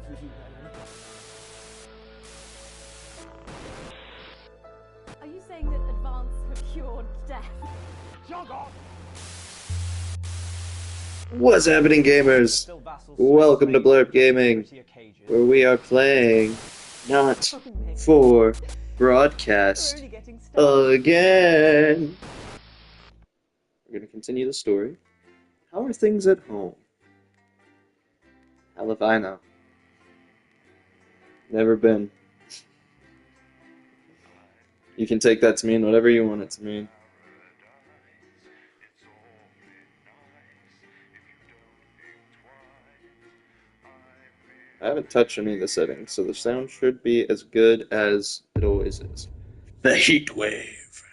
Are you saying that advance have cured death? What's happening, gamers? Welcome to Blurb Gaming, where we are playing not for broadcast again. We're going to continue the story. How are things at home? Hell if I know. Never been. You can take that to mean whatever you want it to mean. I haven't touched any of the settings, so the sound should be as good as it always is. The heat wave.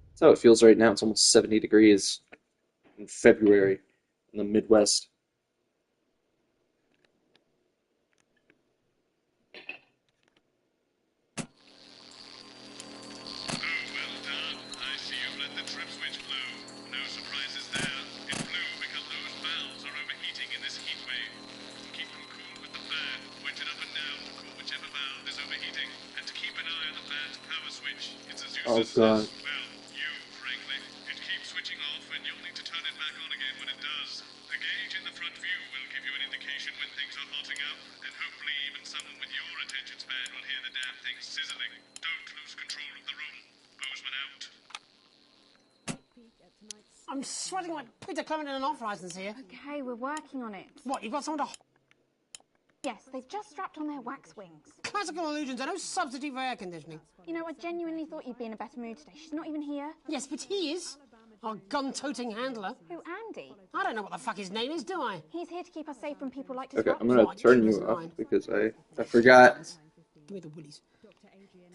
That's how it feels right now. It's almost 70 degrees in February in the Midwest. Oh god. Well, you, frankly. It keeps switching off and you'll need to turn it back on again when it does. The gauge in the front view will give you an indication when things are hotting up, and hopefully even someone with your attention span will hear the damn thing sizzling. Don't lose control of the room. Bozeman out. I'm sweating like Peter Clement in an off-license here. Okay, we're working on it. What, you've got someone to... Yes, they've just strapped on their wax wings. Classical illusions are no substitute for air conditioning. You know, I genuinely thought you'd be in a better mood today. She's not even here. Yes, but he is. Our gun-toting handler. Who, Andy? I don't know what the fuck his name is, do I? He's here to keep us safe from people like Okay, Disrupt. I'm gonna turn you off because I forgot. Give me the willies.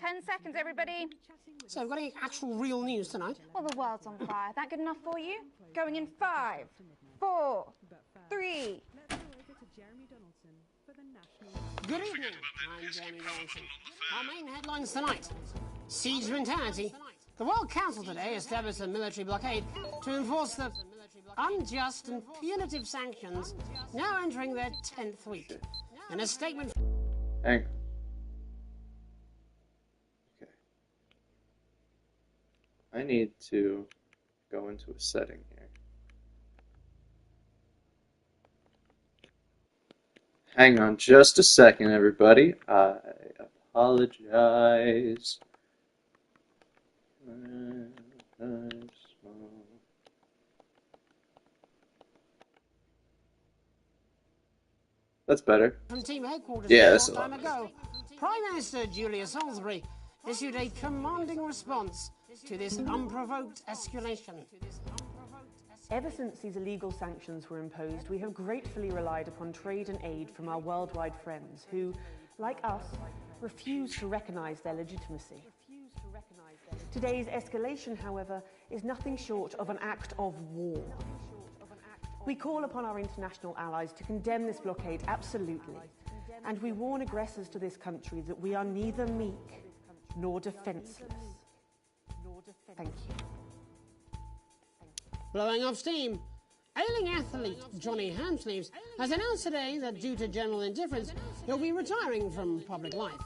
10 seconds, everybody. So, we've got any actual real news tonight? Well, the world's on fire. That good enough for you? Going in 5, 4, 3... Good evening, I'm Jeremy Donaldson. Our main headlines tonight. Siege mentality. The World Council today established a military blockade to enforce the unjust and punitive sanctions now entering their 10th week. In a statement... Hang on. Okay. I need to go into a setting here. Hang on just a second, everybody. I apologize. That's better. From team headquarters Yeah, a that's short a lot time ago, Prime Minister Julia Salisbury issued a commanding response to this unprovoked escalation. Ever since these illegal sanctions were imposed, we have gratefully relied upon trade and aid from our worldwide friends who, like us, refuse to recognise their legitimacy. Today's escalation, however, is nothing short of an act of war. We call upon our international allies to condemn this blockade absolutely, and we warn aggressors to this country that we are neither meek nor defenceless. Thank you. Blowing off steam, ailing athlete Johnny Hamsleeves has announced today that due to general indifference, he'll be retiring from public life.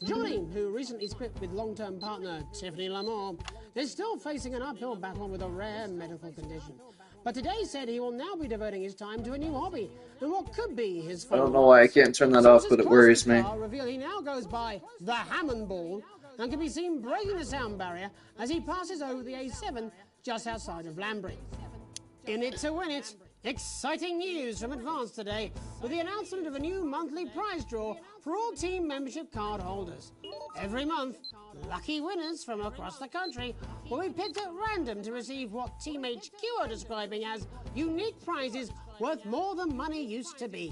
Johnny, who recently split with long-term partner Tiffany Lamar, is still facing an uphill battle with a rare medical condition. But today said he will now be devoting his time to a new hobby and what could be his I don't know why I can't turn that off, but it worries me. Reveal he now goes by the Hammond Ball and can be seen breaking the sound barrier as he passes over the A7 just outside of Lambury. In it to win it, exciting news from Advance today with the announcement of a new monthly prize draw for all team membership card holders. Every month, lucky winners from across the country will be picked at random to receive what Team HQ are describing as unique prizes worth more than money used to be.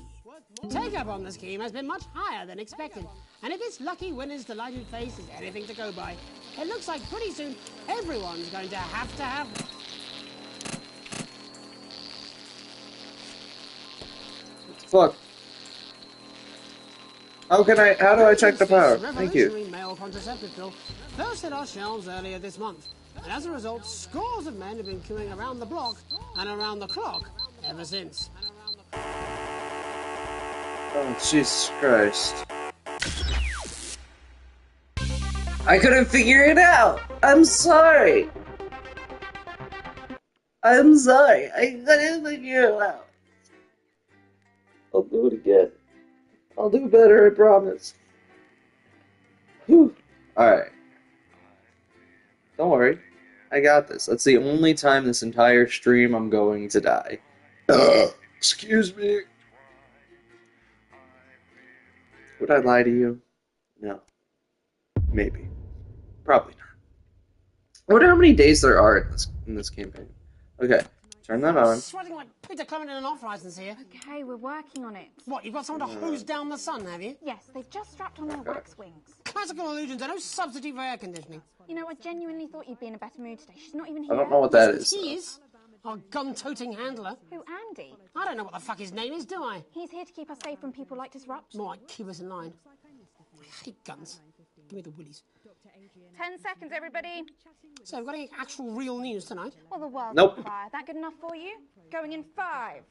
Take-up on the scheme has been much higher than expected, and if this lucky winner's delighted face is anything to go by, it looks like pretty soon everyone's going to have... Fuck. How do I check the power? Thank you. Revolutionary male contraceptive pill first hit our shelves earlier this month, and as a result, scores of men have been queuing around the block and around the clock ever since. Oh, Jesus Christ. I couldn't figure it out! I'm sorry! I'm sorry, I couldn't figure it out. I'll do it again. I'll do better, I promise. Whew. Alright. Don't worry. I got this. That's the only time this entire stream I'm going to die. Excuse me. Would I lie to you? No. Maybe. Probably not. I wonder how many days there are in this campaign. Okay. Turn that on. Sweating like Peter Clement in an off-license here. Okay, we're working on it. What, you've got someone to hose down the sun, have you? Yes, they've just strapped on their wax wings. Classical illusions are no substitute for air conditioning. You know, I genuinely thought you'd be in a better mood today. She's not even here. I don't know what that is. He is. Our gun-toting handler. Who, Andy? I don't know what the fuck his name is, do I? He's here to keep us safe from people like Disrupt. More like keep us in line. I hate guns. Give me the willies. 10 seconds, everybody. So, we've got any actual real news tonight? Well, the world's Nope. on fire. That good enough for you? Going in 5,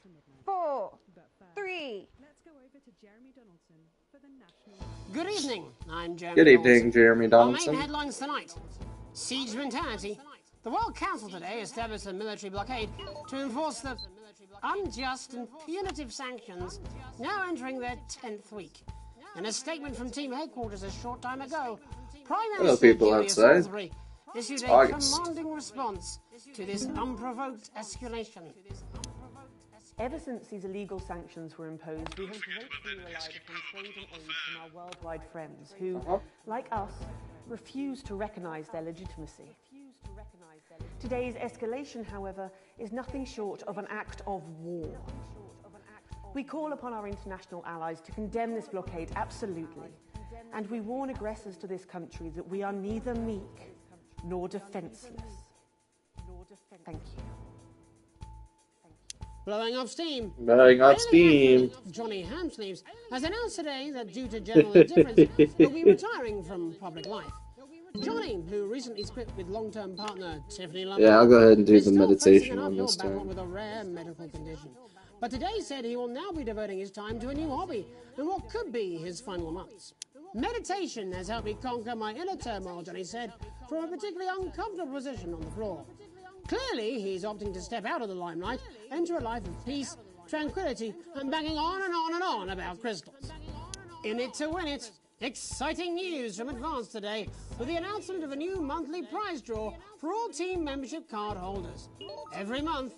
4, 3. Good evening. I'm Jeremy Good evening, Donaldson. Jeremy Our Donaldson. main headlines tonight. Siege mentality. The World Council today established a military blockade to enforce the unjust and punitive sanctions now entering their 10th week. In a statement from team headquarters a short time ago, Prime Hello, Minister people Julius outside. Salisbury issued a August. commanding response to this unprovoked escalation. Ever since these illegal sanctions were imposed, we have gratefully relied upon trade and aid from our worldwide friends who, like us, refuse to recognise their legitimacy. Today's escalation, however, is nothing short of an act of war. We call upon our international allies to condemn this blockade absolutely, and we warn aggressors to this country that we are neither meek nor defenceless. Thank you. Blowing off steam. Blowing off steam. Johnny Hamsleeves has announced today that due to general indifference, he'll be retiring from public life. Johnny, who recently split with long-term partner Tiffany Lumber, Yeah, I'll go ahead and do is the still meditation facing an on uphill this battle turn. with a rare medical condition. But today said he will now be devoting his time to a new hobby and what could be his final months. Meditation has helped me conquer my inner turmoil, Johnny said, from a particularly uncomfortable position on the floor. Clearly, he's opting to step out of the limelight, enter a life of peace, tranquility, and banging on and on and on about crystals. In it to win it. Exciting news from Advance today with the announcement of a new monthly prize draw for all team membership card holders. Every month,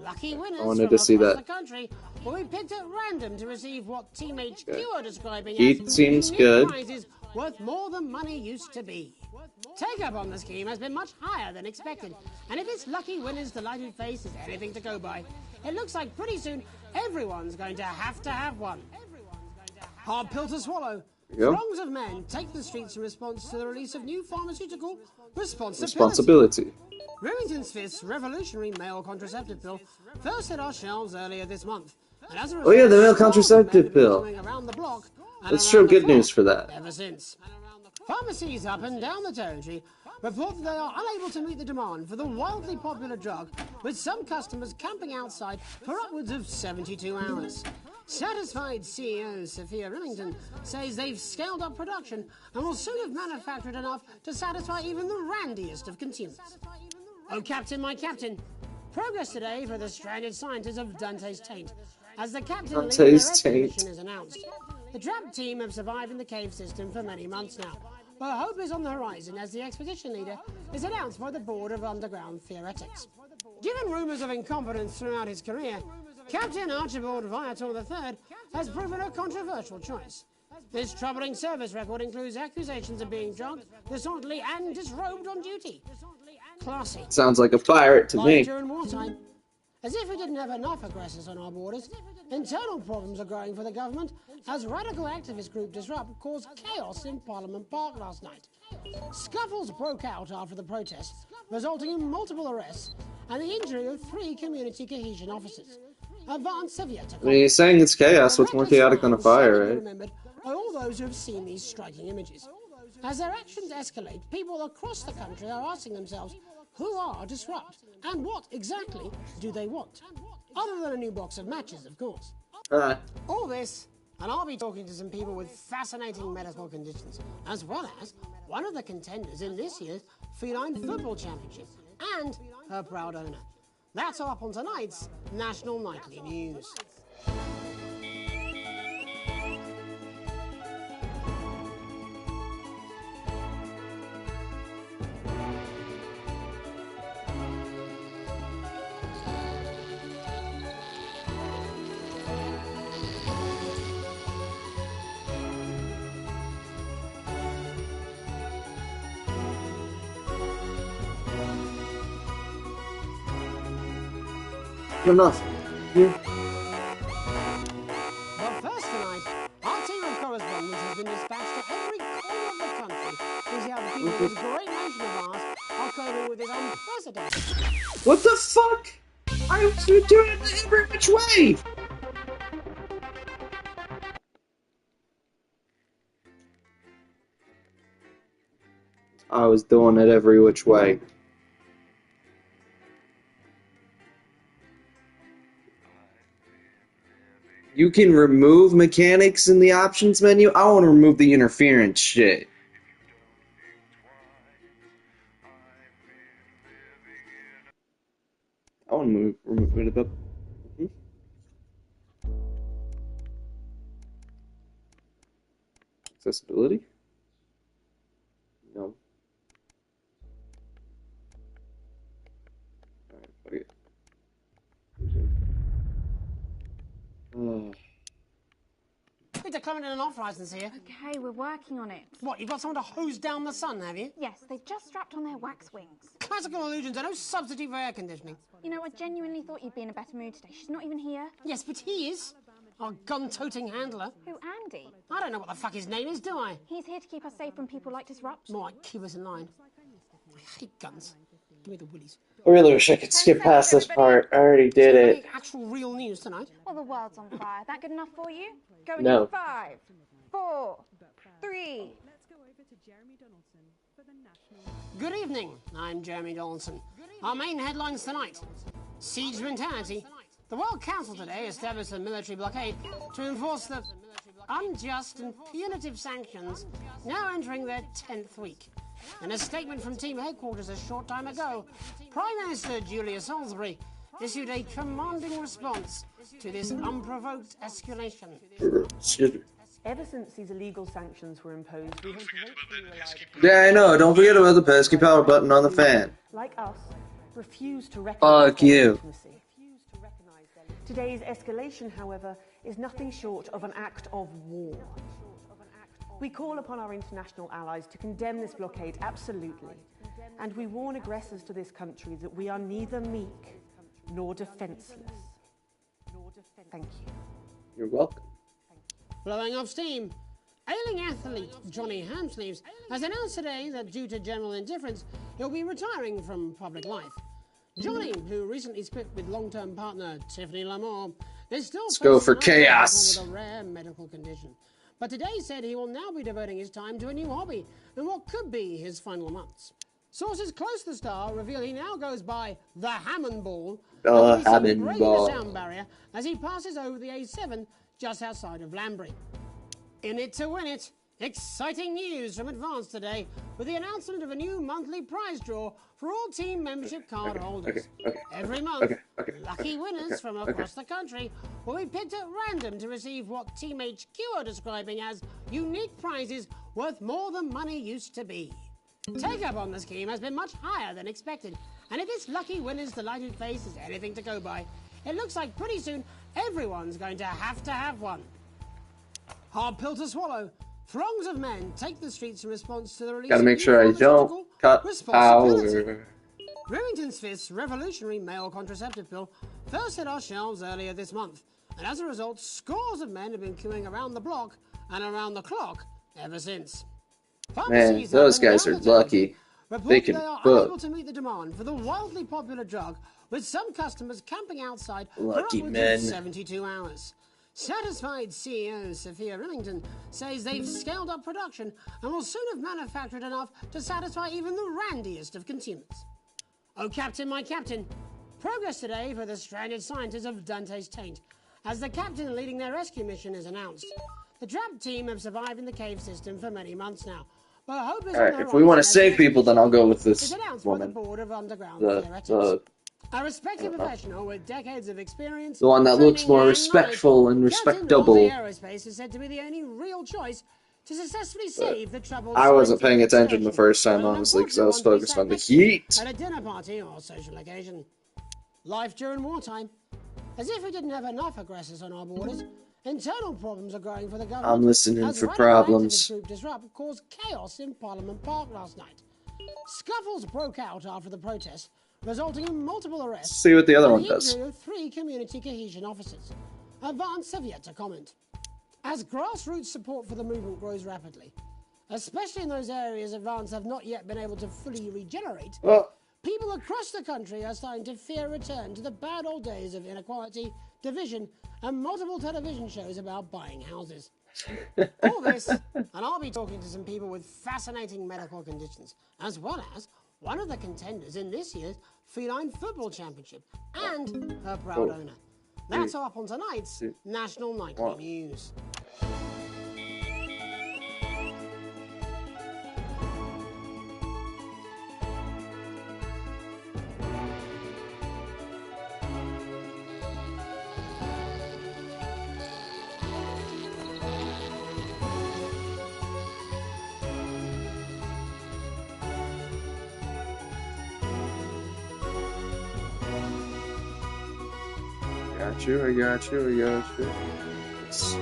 lucky winners I wanted from to see across that. the country will be picked at random to receive what Team HQ are describing Heat as seems unique good. prizes worth more than money used to be. Take-up on the scheme has been much higher than expected, and if this lucky winner's delighted face is anything to go by, it looks like pretty soon everyone's going to have one. Hard pill to swallow. you go. Throngs of men take the streets in response to the release of new pharmaceutical responsibility. Responsibility. Remington Smith's revolutionary male contraceptive pill first hit our shelves earlier this month. And as a result, Oh yeah, the male scores of contraceptive men have been pill. going around the block and Let's around show the good clock news for that. Ever since. Pharmacies up and down the territory report that they are unable to meet the demand for the wildly popular drug, with some customers camping outside for upwards of 72 hours. Satisfied CEO Sophia Remington says they've scaled up production and will soon have manufactured enough to satisfy even the randiest of consumers. Oh, Captain, my Captain. Progress today for the stranded scientists of Dante's Taint, as the captain leading their Dante's expedition Taint. is announced. The trapped team have survived in the cave system for many months now, but hope is on the horizon as the expedition leader is announced by the Board of Underground Theoretics. Given rumours of incompetence throughout his career, Captain Archibald Viator III has proven a controversial choice. His troubling service record includes accusations of being drunk, disorderly, and disrobed on duty. Classy. Sounds like a pirate to Like me. during wartime. As if we didn't have enough aggressors on our borders, internal problems are growing for the government as radical activist group Disrupt caused chaos in Parliament Park last night. Scuffles broke out after the protests, resulting in multiple arrests and the injury of 3 community cohesion officers. Advance Soviet. I mean, he's saying it's chaos. What's more chaotic than a fire, right? Remembered by all those who have seen these striking images. As their actions escalate, people across the country are asking themselves, who are Disrupt? And what exactly do they want? Other than a new box of matches, of course. All this and I'll be talking to some people with fascinating medical conditions, as well as one of the contenders in this year's Feline Football Championship, and her proud owner. That's all up on tonight's National Nightly News. Enough. Yeah. But first tonight, our team of correspondents has been dispatched to every corner of the country to see how the people of this great nation of ours are coping with this unprecedented. What the fuck? I was doing it every which way. I was doing it every which way. You can remove mechanics in the options menu. I want to remove the interference shit. I want to remove it up. Accessibility? No. Alright, fuck it. Peter Clement and an off license here. Okay, we're working on it. What, you've got someone to hose down the sun, have you? Yes, they've just strapped on their wax wings. Classical illusions are no substitute for air conditioning. You know, I genuinely thought you'd be in a better mood today. She's not even here. Yes, but he is. Our gun-toting handler. Who, Andy? I don't know what the fuck his name is, do I? He's here to keep us safe from people like Disrupt. More like keep us in line. I hate guns. Give me the willies. I really wish I could skip past this part. I already did it. Actual real news tonight. Well, the world's on fire. That good enough for you? Going No. in 5, 4, 3. Good evening, I'm Jeremy Donaldson. Our main headlines tonight. Siege mentality. The World Council today established a military blockade to enforce the unjust and punitive sanctions now entering their 10th week. In a statement from team headquarters a short time ago, Prime Minister Julia Salisbury issued a commanding response to this unprovoked escalation. Ever since these illegal sanctions were imposed, we have gratefully relied upon... Yeah, I know. Don't forget about the pesky power button on the fan. Like us, refuse to recognize Fuck you. legitimacy. Today's escalation, however, is nothing short of an act of war. We call upon our international allies to condemn this blockade absolutely, and we warn aggressors to this country that we are neither meek nor defenseless. Thank you. You're welcome. Blowing off steam. Ailing athlete Johnny Hamsleeves has announced today that due to general indifference, he'll be retiring from public life. Johnny, who recently split with long-term partner Tiffany Lamar, is still go for facing chaos. with a rare medical condition. But today said he will now be devoting his time to a new hobby in what could be his final months. Sources close to the star reveal he now goes by the Hammond Ball, Hammond breaking Ball. the sound barrier as he passes over the A7 just outside of Lambry. In it to win it. Exciting news from Advance today with the announcement of a new monthly prize draw for all team membership card holders. Every month, lucky winners from across the country will be picked at random to receive what Team HQ are describing as unique prizes worth more than money used to be. Take-up on the scheme has been much higher than expected, and if this lucky winner's delighted face is anything to go by, it looks like pretty soon everyone's going to have one. Hard pill to swallow. Throngs of men take the streets in response to the release Gotta of make new sure I don't pharmaceutical cut responsibility. power. Remington's Fist's revolutionary male contraceptive pill first hit our shelves earlier this month, and as a result, scores of men have been queuing around the block and around the clock ever since. Man, those guys are lucky. They can they are book. unable to meet the demand for the wildly popular drug, with some customers camping outside Lucky for upwards men. of 72 hours. Satisfied CEO Sophia Remington says they've scaled up production and will soon have manufactured enough to satisfy even the randiest of consumers. Oh, Captain, my Captain. Progress today for the stranded scientists of Dante's Taint, as the captain leading their rescue mission has announced. The trapped team have survived in the cave system for many months now. But hope is on Alright, the if we want to horizon as save the people, then I'll go with is this announced by the woman. Board of Underground The Theoretics. A respected professional with decades of experience, one that looks training more and respectful and knowledge, respectable. Captain Wolsey Aerospace is said to be the only real choice to successfully save the troubled I wasn't paying scientific attention the excursion. first time, But an honestly, because I was unfortunate one to be focused sat on the next to heat. at a dinner party or social occasion. Life during wartime. As if we didn't have enough aggressors on our borders, internal problems are growing for the government. I'm listening as for radical problems. activist group Disrupt caused chaos in Parliament Park last night. Scuffles broke out after the protests, resulting in multiple arrests. See what the other and one he does. drew 3 community cohesion officers. Advance have yet to comment. As grassroots support for the movement grows rapidly, especially in those areas Advance have not yet been able to fully regenerate, Well, people across the country are starting to fear a return to the bad old days of inequality, division, and multiple television shows about buying houses. All this, and I'll be talking to some people with fascinating medical conditions, as well as one of the contenders in this year's Feline Football Championship, and her proud owner. That's all up on tonight's National Nightly News. I got you. It's...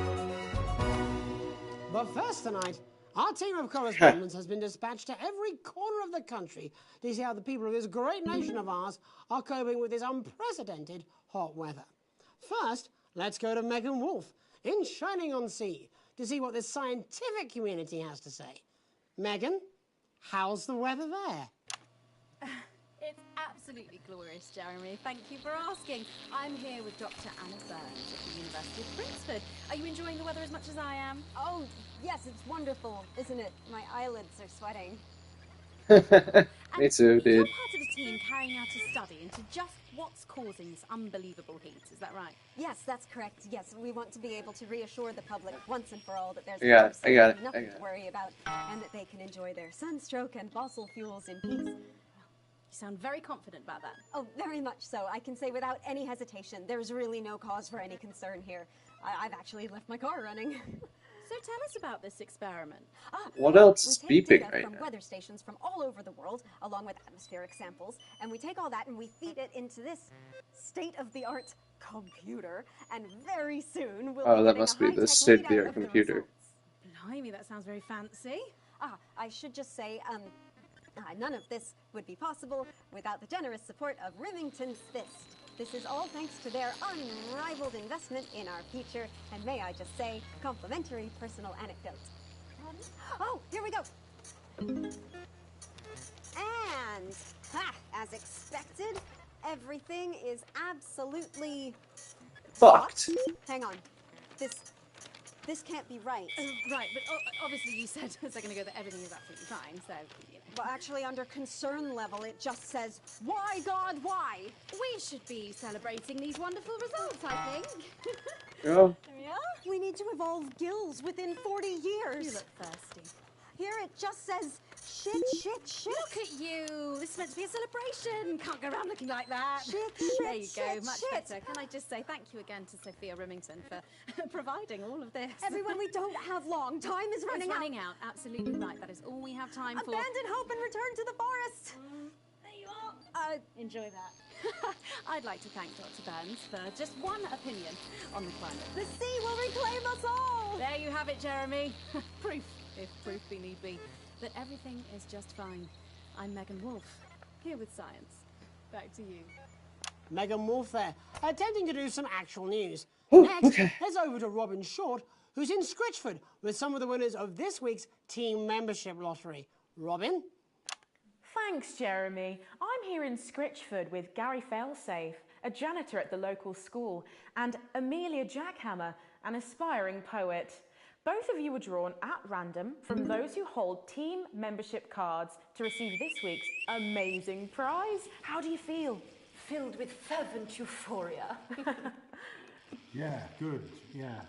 But first tonight, our team of correspondents has been dispatched to every corner of the country to see how the people of this great nation of ours are coping with this unprecedented hot weather. First, let's go to Megan Wolf in Shining-on-Sea to see what the scientific community has to say. Megan, how's the weather there? It's absolutely glorious, Jeremy. Thank you for asking. I'm here with Dr. Anna Burns at the University of Princeton. Are you enjoying the weather as much as I am? Oh, yes, it's wonderful, isn't it? My eyelids are sweating. Me too, dude. You're part of the team carrying out a study into just what's causing this unbelievable heat, is that right? Yes, that's correct. Yes, we want to be able to reassure the public once and for all that there's I got it. nothing to worry about and that they can enjoy their sunstroke and fossil fuels in peace. You sound very confident about that. Oh, very much so. I can say without any hesitation, there's really no cause for any concern here. I've actually left my car running. So tell us about this experiment. What else is we take beeping data right from now? weather stations from all over the world, along with atmospheric samples, and we take all that and we feed it into this state-of-the-art computer, and very soon we'll Oh, be that getting must a be the high-tech state-of-the-art readout of the computer. results. Blimey, that sounds very fancy. I should just say, none of this would be possible without the generous support of Remington's Fist. This is all thanks to their unrivaled investment in our future, and may I just say, complimentary personal anecdote. Oh, here we go. And, as expected, everything is absolutely Fucked. Hang on. This can't be right. Right, but obviously you said a second ago that everything is absolutely fine, so, you know. Well, actually, under concern level, it just says, why, God, why? We should be celebrating these wonderful results, I think. Yeah. There we are. We need to evolve gills within 40 years. You look thirsty. Here it just says, shit. Look at you. This is meant to be a celebration. Can't go around looking like that. Shit, There you go. shit, Much shit. better. Can I just say thank you again to Sophia Remington for providing all of this. Everyone, we don't have long. Time is It's running running out. Absolutely right. That is all we have time for. Abandon hope and return to the forest. There you are. Enjoy that. I'd like to thank Dr. Burns for just one opinion on the climate. The sea will reclaim us all. There you have it, Jeremy. Proof, if proof be need be, that everything is just fine. I'm Megan Wolf, here with science. Back to you. Megan Wolf there, attempting to do some actual news. Next, heads over to Robin Short, who's in Scritchford with some of the winners of this week's team membership lottery. Robin? Thanks, Jeremy. I'm here in Scritchford with Gary Failsafe, a janitor at the local school, and Amelia Jackhammer, an aspiring poet. Both of you were drawn at random from those who hold team membership cards to receive this week's amazing prize. How do you feel? Filled with fervent euphoria. Yeah, good, yeah.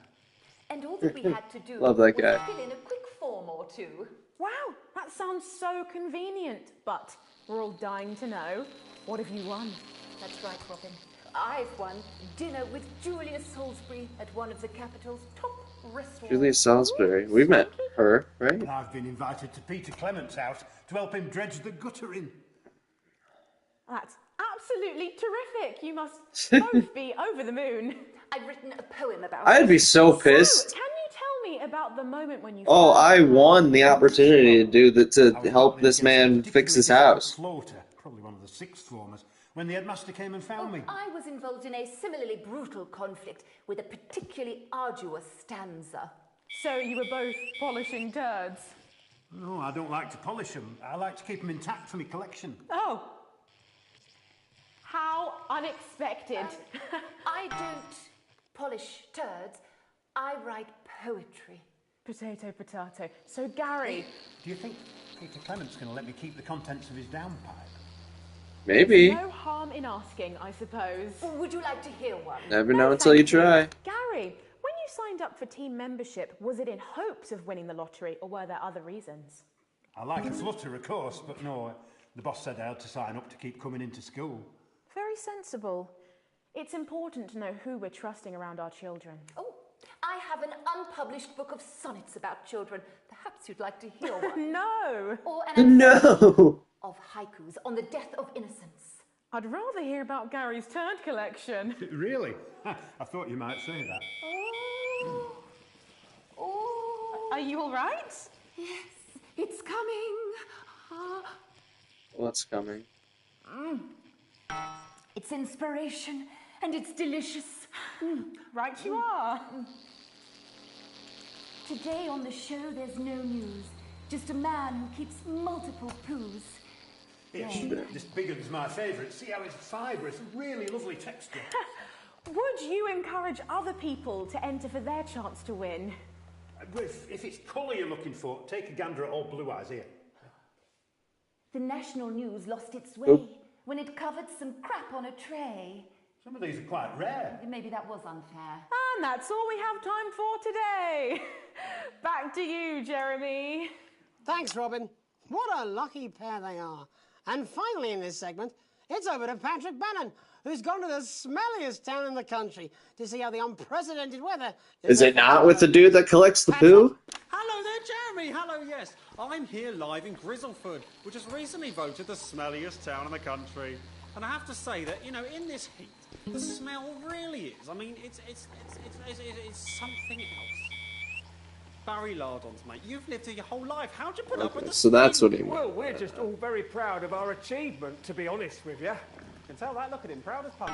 And all that we had to do Love that was guy. fill in a quick form or two. Wow, that sounds so convenient. But we're all dying to know. What have you won? That's right, Robin. I've won dinner with Julia Salisbury at one of the capital's top restaurants. Julia Salisbury. We met her, right? I've been invited to Peter Clement's house to help him dredge the gutter in. That's absolutely terrific. You must both be over the moon. I've written a poem about I'd it. be so pissed. Can you tell me about the moment when you... Oh, I won the opportunity to do that, to help this man fix his house. Slaughter, probably one of the sixth formers, when the headmaster came and found me. I was involved in a similarly brutal conflict with a particularly arduous stanza. So you were both polishing turds? No, I don't like to polish them. I like to keep them intact for my collection. Oh. How unexpected. I don't polish turds. I write poetry. Potato, potato. So, Gary... Do you think Peter Clement's going to let me keep the contents of his downpipe? Maybe. No harm in asking, I suppose. Would you like to hear one? Never know until you try. Gary, when you signed up for team membership, was it in hopes of winning the lottery, or were there other reasons? I like a flutter, of course, but no, the boss said I had to sign up to keep coming into school. Very sensible. It's important to know who we're trusting around our children. Oh, I have an unpublished book of sonnets about children. Perhaps you'd like to hear one. No! Or an No! of haikus on the death of innocence. I'd rather hear about Gary's turd collection. Really? I thought you might say that. Oh. Oh. Are you all right? Yes, it's coming. What's coming? It's inspiration and it's delicious. Right you are. Today on the show there's no news. Just a man who keeps multiple poos. Yes, this big one's my favourite. See how it's fibrous, really lovely texture. Would you encourage other people to enter for their chance to win? If it's colour you're looking for, take a gander at old Blue Eyes here. The national news lost its way when it covered some crap on a tray. Some of these are quite rare. Maybe that was unfair. And that's all we have time for today. Back to you, Jeremy. Thanks, Robin. What a lucky pair they are. And finally in this segment, it's over to Patrick Bannon, who's gone to the smelliest town in the country to see how the unprecedented weather... Is it not with the dude that collects the poo? Hello there, Jeremy. Hello, yes. I'm here live in Grizzleford, which was recently voted the smelliest town in the country. And I have to say that, you know, in this heat, the smell really is. I mean, it's something else. Barry Lardons, mate, you've lived here your whole life. How'd you put up with the So that's what he meant. Well, we're just all very proud of our achievement, to be honest with you. You can tell that, look at him, proud as punch.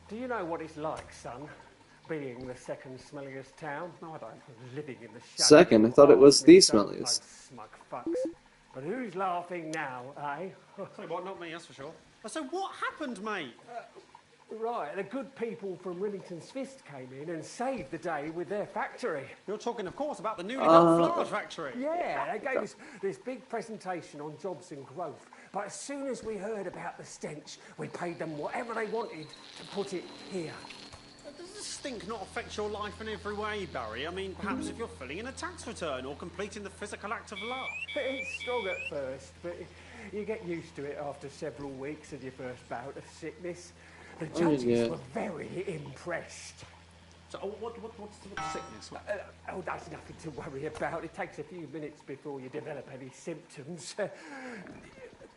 Do you know what it's like, son, being the second smelliest town? No, I don't. Living in the shadow. Second? I thought it was the smelliest. Smug fucks. But who's laughing now, eh? Say what, not me, that's for sure. So what happened, mate? Right, the good people from Remington's Fist came in and saved the day with their factory. You're talking, of course, about the newly built flower factory. Yeah, they gave us this big presentation on jobs and growth. But as soon as we heard about the stench, we paid them whatever they wanted to put it here. Does the stink not affect your life in every way, Barry? I mean, perhaps if you're filling in a tax return or completing the physical act of love. It's strong at first, but you get used to it after several weeks of your first bout of sickness. The judges were very impressed. So, what's the sickness? Oh, that's nothing to worry about. It takes a few minutes before you develop any symptoms.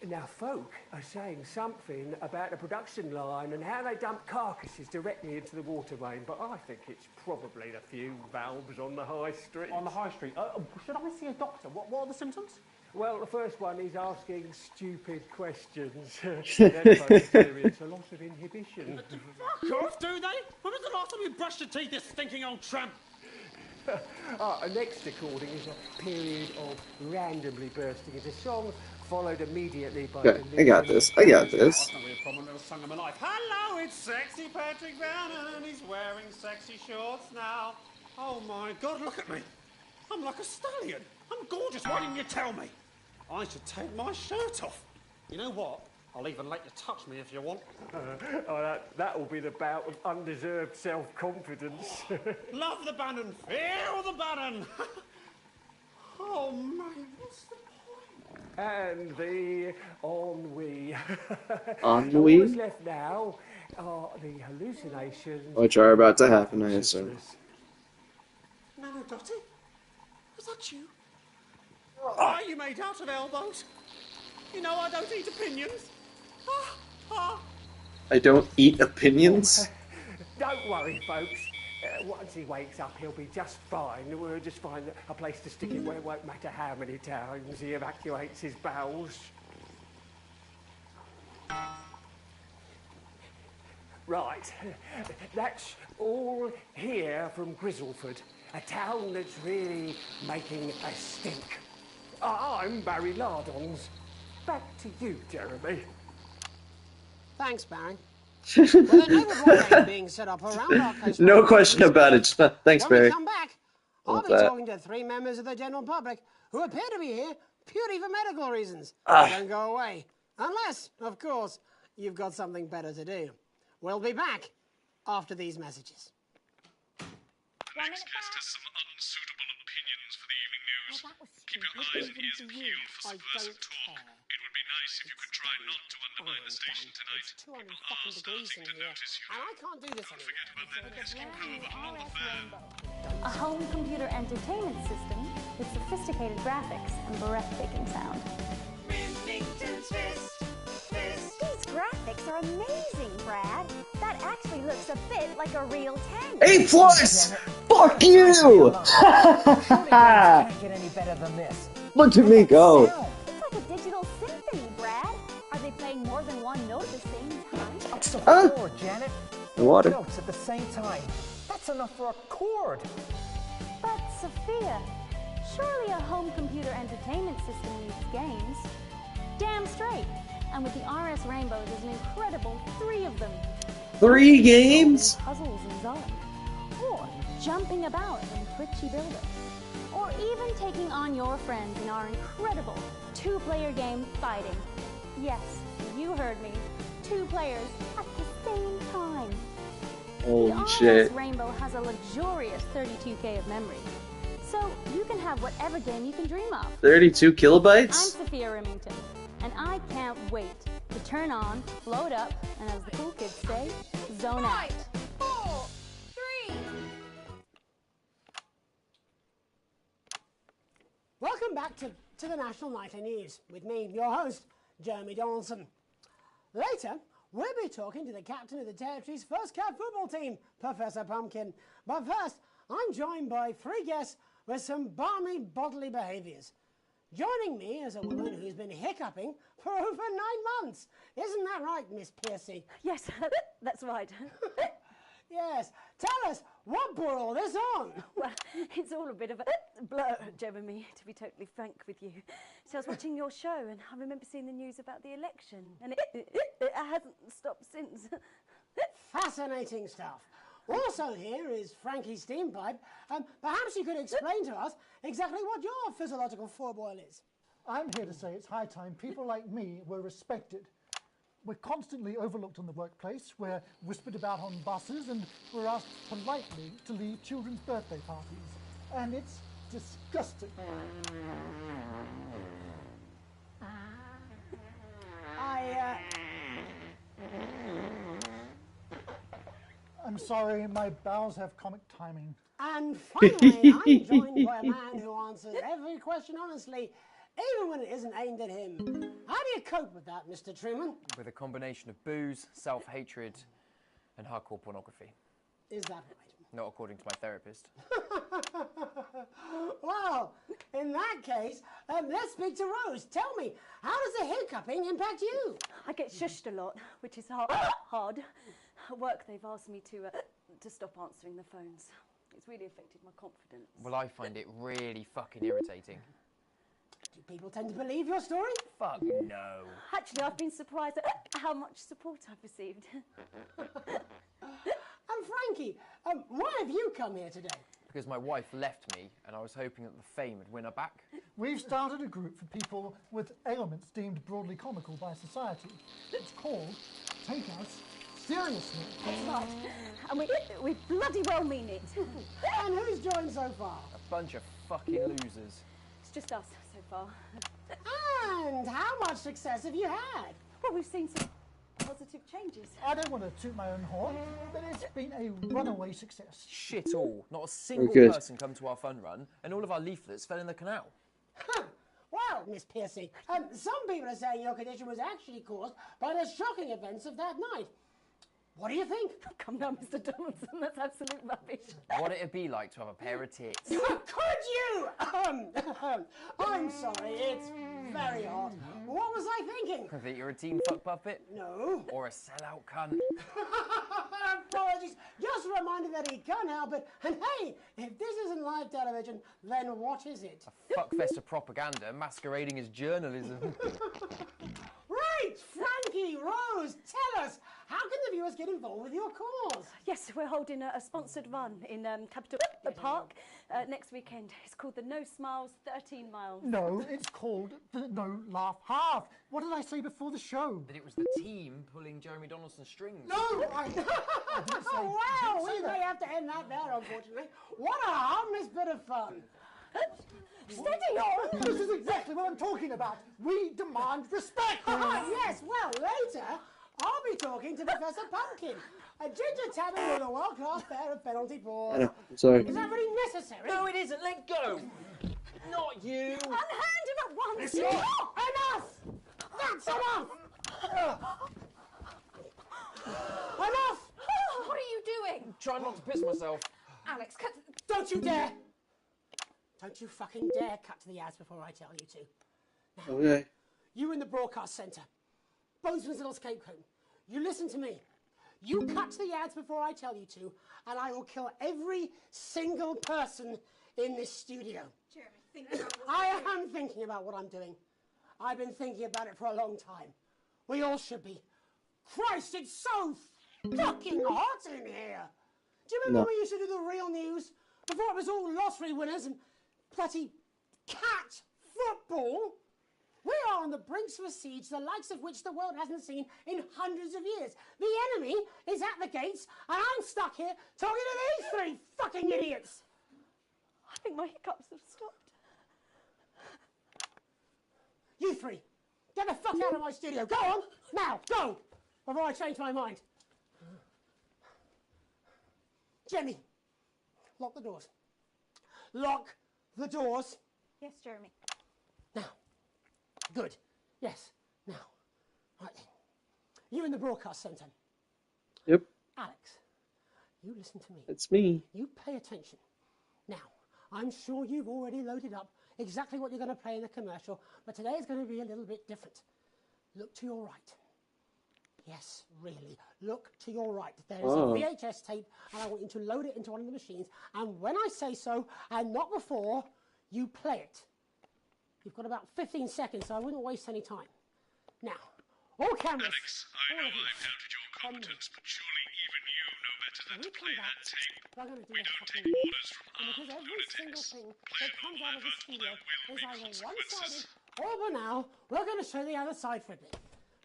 Now, folk are saying something about the production line and how they dump carcasses directly into the water main, but I think it's probably the few valves on the high street. On the high street? Should I see a doctor? What are the symptoms? Well, the first one is asking stupid questions. Then folk experience a loss of inhibition. Fuck off, do they? When was the last time you brushed your teeth, this stinking old tramp? Next recording is a period of randomly bursting into song, followed immediately by... Okay, I got this. I got this. That's not really a problem. Never sung in my life. Hello, it's sexy Patrick Bannon. He's wearing sexy shorts now. Oh my God, look at me. I'm like a stallion. I'm gorgeous. Why didn't you tell me? I should take my shirt off. You know what? I'll even let you touch me if you want. That'll be the bout of undeserved self-confidence. Love the Bannon, feel the Bannon. Oh, man, what's the point? And the ennui. Ennui? What's left now are the hallucinations. Which are about to happen, I assume. Nano Dotty? Was that you? Are you made out of elbows? You know I don't eat opinions. I don't eat opinions? Don't worry, folks. Once he wakes up, he'll be just fine. We'll just find a place to stick him where it won't matter how many times he evacuates his bowels. Right, that's all here from Grizzleford, a town that's really making a stink. I'm Barry Lardons. Back to you, Jeremy. Thanks, Barry. With a naval blockade being set up around our coast, No question about it. Thanks, when we Barry. come back, I'll be talking to 3 members of the general public who appear to be here purely for medical reasons. Don't go away. Unless, of course, you've got something better to do. We'll be back after these messages. The next guest has some unsuitable opinions for the evening news. Keep your eyes and ears peeled for subversive talk. It would be nice if you could try not to undermine the station tonight. People are starting to notice you. And I can't do this Don't forget about that pesky power button on the fan. A home computer entertainment system with sophisticated graphics and breathtaking sound. Remington's Fist. These graphics are amazing, Brad. That actually looks a bit like a real tank. A+! Fuck you! Can't get any better than this. Look at me go. It's like a digital symphony, Brad. Are they playing more than one note at the same time? Up to 4, Janet. The water. Notes at the same time. That's enough for a chord. But, Sophia, surely a home computer entertainment system needs games. Damn straight. And with the RS Rainbow, there's an incredible 3 of them. 3 games? Puzzles and Zone. Or jumping about in twitchy buildings. Or even taking on your friends in our incredible 2-player game, Fighting. Yes, you heard me. 2 players at the same time. Holy the shit. RS Rainbow has a luxurious 32K of memory. So you can have whatever game you can dream of. 32 kilobytes? I'm Sophia Remington, and I can't wait to turn on, load up, and as the cool kids say, zone out. 5, 4, 3. Welcome back to the National Nightly News with me, your host, Jeremy Donaldson. Later, we'll be talking to the captain of the Territory's first cat football team, Professor Pumpkin. But first, I'm joined by 3 guests with some balmy bodily behaviours. Joining me is a woman who's been hiccuping for over 9 months. Isn't that right, Miss Piercy? Yes, that's right. Yes. Tell us, what brought all this on? Well, it's all a bit of a blur, Jeremy, to be totally frank with you. So I was watching your show and I remember seeing the news about the election and it hasn't stopped since. Fascinating stuff. Also here is Frankie Steampipe. Perhaps you could explain to us exactly what your physiological foreboil is. I'm here to say it's high time people like me were respected. We're constantly overlooked in the workplace, we're whispered about on buses, and we're asked politely to leave children's birthday parties. And it's disgusting. I'm sorry, my bowels have comic timing. And finally, I'm joined by a man who answers every question honestly, even when it isn't aimed at him. How do you cope with that, Mr. Truman? With a combination of booze, self-hatred, and hardcore pornography. Is that right? Not according to my therapist. Well, in that case, let's speak to Rose. Tell me, how does the hiccuping impact you? I get shushed a lot, which is hard. At work, they've asked me to stop answering the phones. It's really affected my confidence. Well, I find it really fucking irritating. Do people tend to believe your story? Fuck no. Actually, I've been surprised at how much support I've received. And Frankie, why have you come here today? Because my wife left me, and I was hoping that the fame would win her back. We've started a group for people with ailments deemed broadly comical by society. It's called Take Us Seriously. That's right. And we bloody well mean it. And who's joined so far? A bunch of fucking losers. It's just us so far. And how much success have you had? Well, we've seen some positive changes. I don't want to toot my own horn, but it's been a runaway success. Shit all. Not a single good. person come to our fun run, and all of our leaflets fell in the canal. Well, Miss Piercy, some people are saying your condition was actually caused by the shocking events of that night. What do you think? Come now, Mr. Donaldson, that's absolute rubbish. What it'd be like to have a pair of tits. Could you? I'm sorry, it's very hot. What was I thinking? That you're a team fuck puppet? No. Or a sellout cunt? Apologies. Just a reminder that he can't help it. And hey, if this isn't live television, then what is it? A fuckfest of propaganda masquerading as journalism. Right, Frankie, Rose, tell us, how can the viewers get involved with your cause? Yes, we're holding a sponsored run in Capital Park next weekend. It's called the No Smiles 13 Miles. No, it's called the No Laugh Half. What did I say before the show? That it was the team pulling Jeremy Donaldson's strings. No, I didn't say, Wow, we may have to end that there, unfortunately. What a harmless bit of fun. Steady on! This is exactly what I'm talking about. We demand respect. Yes, well, later, I'll be talking to Professor Pumpkin, a ginger tabby with a world-class pair of penalty paws. I know, I'm sorry. Is that really necessary? No, it isn't. Let go. Not you. Unhand him at once! Enough! That's enough! Enough! What are you doing? Try not to piss myself. Alex, cut... Don't you dare! Don't you fucking dare cut to the ads before I tell you to. Okay. You in the broadcast centre. Bozeman's little scapegoat. You listen to me. You cut to the ads before I tell you to, and I will kill every single person in this studio. Jeremy, think about what I am thinking about what I'm doing. I've been thinking about it for a long time. We all should be. Christ, it's so fucking hot in here. Do you remember No. when we used to do the real news? Before it was all lottery winners and bloody cat football? We are on the brinks of a siege the likes of which the world hasn't seen in hundreds of years. The enemy is at the gates, and I'm stuck here talking to these three fucking idiots. I think my hiccups have stopped. You three, get the fuck out of my studio. Go on, now, go, before I change my mind. Jenny, lock the doors. Lock the doors. Yes, Jeremy. Now. Good. Yes. Now. Right then. You in the broadcast centre. Yep. Alex, you listen to me. It's me. You pay attention. Now, I'm sure you've already loaded up exactly what you're going to play in the commercial, but today is going to be a little bit different. Look to your right. Yes, really. Look to your right. There is a VHS tape, and I want you to load it into one of the machines, and when I say so, and not before, you play it. You've got about 15 seconds, so I wouldn't waste any time. Now, all cameras. Alex, I know I've doubted your competence, but surely even you know better than to play that tape. We don't take orders from armed lunatics. Play it on live earth, or there will be consequences. Or for now, we're going to show the other side for a bit.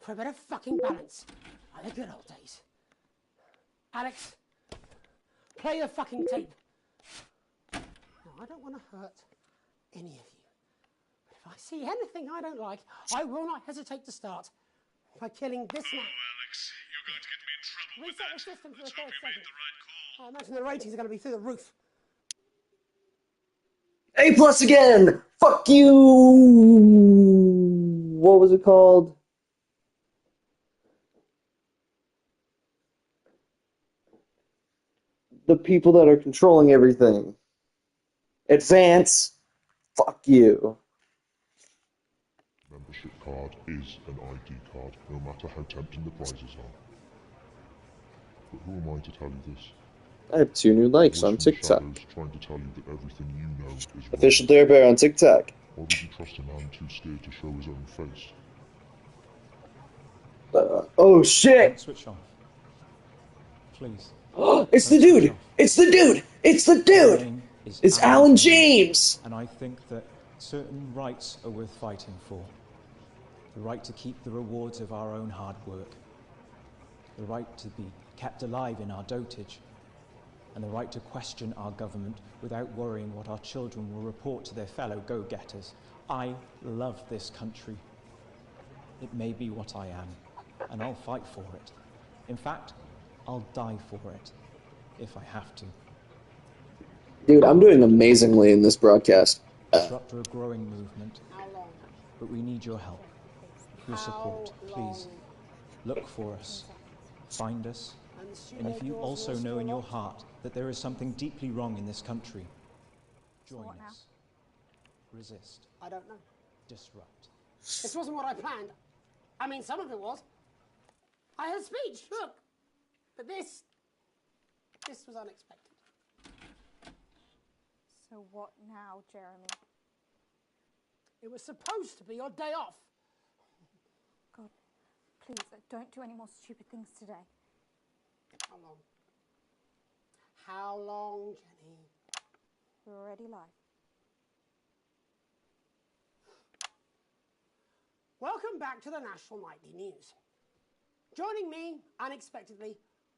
For a bit of fucking balance. Like the good old days. Alex, play the fucking tape. Now, I don't want to hurt any of you. But if I see anything I don't like, I will not hesitate to start by killing this man. Alex, you're going to get me in trouble with Reset that. the system for Let's the hope first you made second. the right call. I imagine the ratings are going to be through the roof. A+ again! Fuck you! What was it called? The people that are controlling everything. Advance. Fuck you. Membership card is an ID card, no matter how tempting the prizes are. But who am I to tell you this? I have 2 new likes on TikTok. Shadows trying to tell you that everything you know is wrong. Official Dare Bear on TikTok. Why would you trust a man too scared to show his own face? Oh shit! Switch off. Please. It's the dude! It's the dude! It's the dude! It's Alan James! And I think that Certain rights are worth fighting for. The right to keep the rewards of our own hard work. The right to be kept alive in our dotage. And the right to question our government without worrying what our children will report to their fellow go-getters. I love this country. It may be what I am, and I'll fight for it. In fact, I'll die for it, if I have to. Dude, I'm doing amazingly in this broadcast. Disrupt a growing movement, but we need your help, your support. Please, look for us, find us, and if you also know in your heart that there is something deeply wrong in this country, join us. Resist. I don't know. Disrupt. This wasn't what I planned. I mean, some of it was. I had a speech, look. But this was unexpected. So what now, Jeremy? It was supposed to be your day off. God, please, don't do any more stupid things today. How long? How long, Jenny? We're already live. Welcome back to the National Nightly News. Joining me, unexpectedly,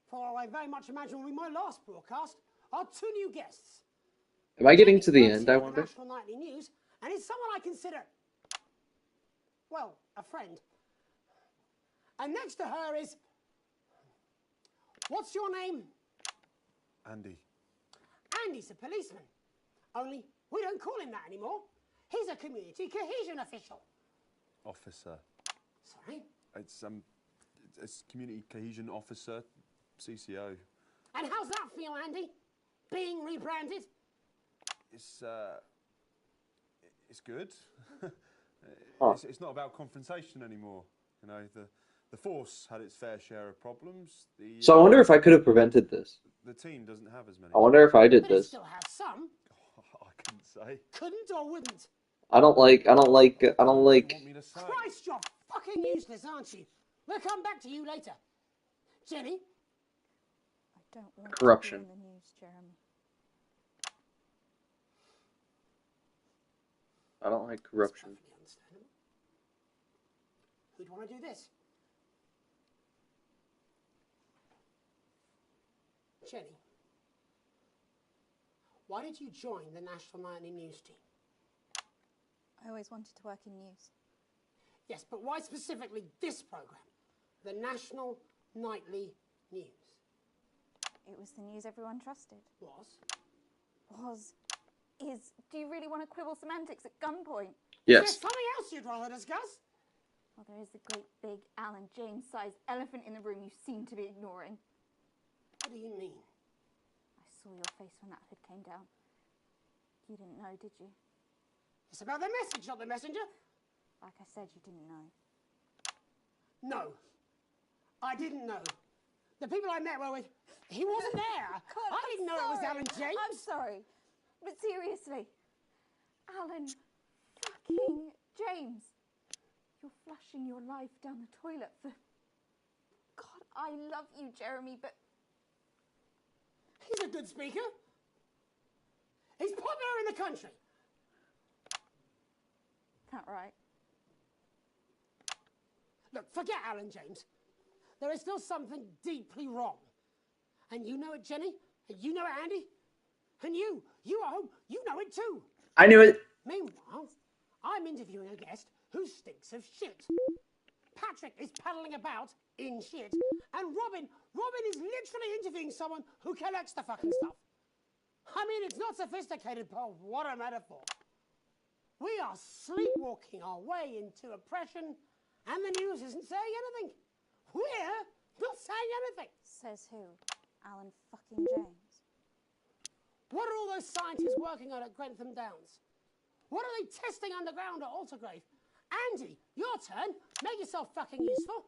for what I very much imagine will be my last broadcast, are two new guests. Am I getting to the end, I The wonder? National Nightly News, and it's someone I consider, well, a friend. And next to her is, what's your name? Andy. Andy's a policeman. Only we don't call him that anymore. He's a community cohesion official. Officer. Sorry? It's community cohesion officer, CCO. And how's that feel, Andy? Being rebranded? It's good. Huh. It's not about confrontation anymore. You know, the force had its fair share of problems. So I wonder if I could have prevented this. The team doesn't have as many. I wonder if I did But it this. still has some. I couldn't say. Couldn't or wouldn't? I don't like. Christ, you're fucking useless, aren't you? We'll come back to you later. Jenny? I don't want Corruption. to be in the news, Jeremy. I don't like corruption. Who'd want to do this? Jenny, why did you join the National Nightly News team? I always wanted to work in news. Yes, but why specifically this program? The National Nightly News. It was the news everyone trusted. Was? Is. Do you really want to quibble semantics at gunpoint? Yes. Is there something else you'd rather discuss? Well, there is a great big Alan James-sized elephant in the room you seem to be ignoring. What do you mean? I saw your face when that hood came down. You didn't know, did you? It's about the message, not the messenger. Like I said, you didn't know. No, I didn't know. The people I met were with. He wasn't there. God, I didn't know it was Alan James. I'm sorry, but seriously, Alan fucking James, you're flushing your life down the toilet for. God, I love you, Jeremy, but he's a good speaker. He's popular in the country. That right? Look, forget Alan James. There is still something deeply wrong. And you know it, Jenny. And you know it, Andy. And you at home, you know it too. I knew it. Meanwhile, I'm interviewing a guest who stinks of shit. Patrick is paddling about in shit. And Robin is literally interviewing someone who collects the fucking stuff. I mean, it's not sophisticated, but what a metaphor. We are sleepwalking our way into oppression, and the news isn't saying anything. We're not saying anything. Says who? Alan fucking James. What are all those scientists working on at Grantham Downs? What are they testing underground at Altergrave? Andy, your turn. Make yourself fucking useful.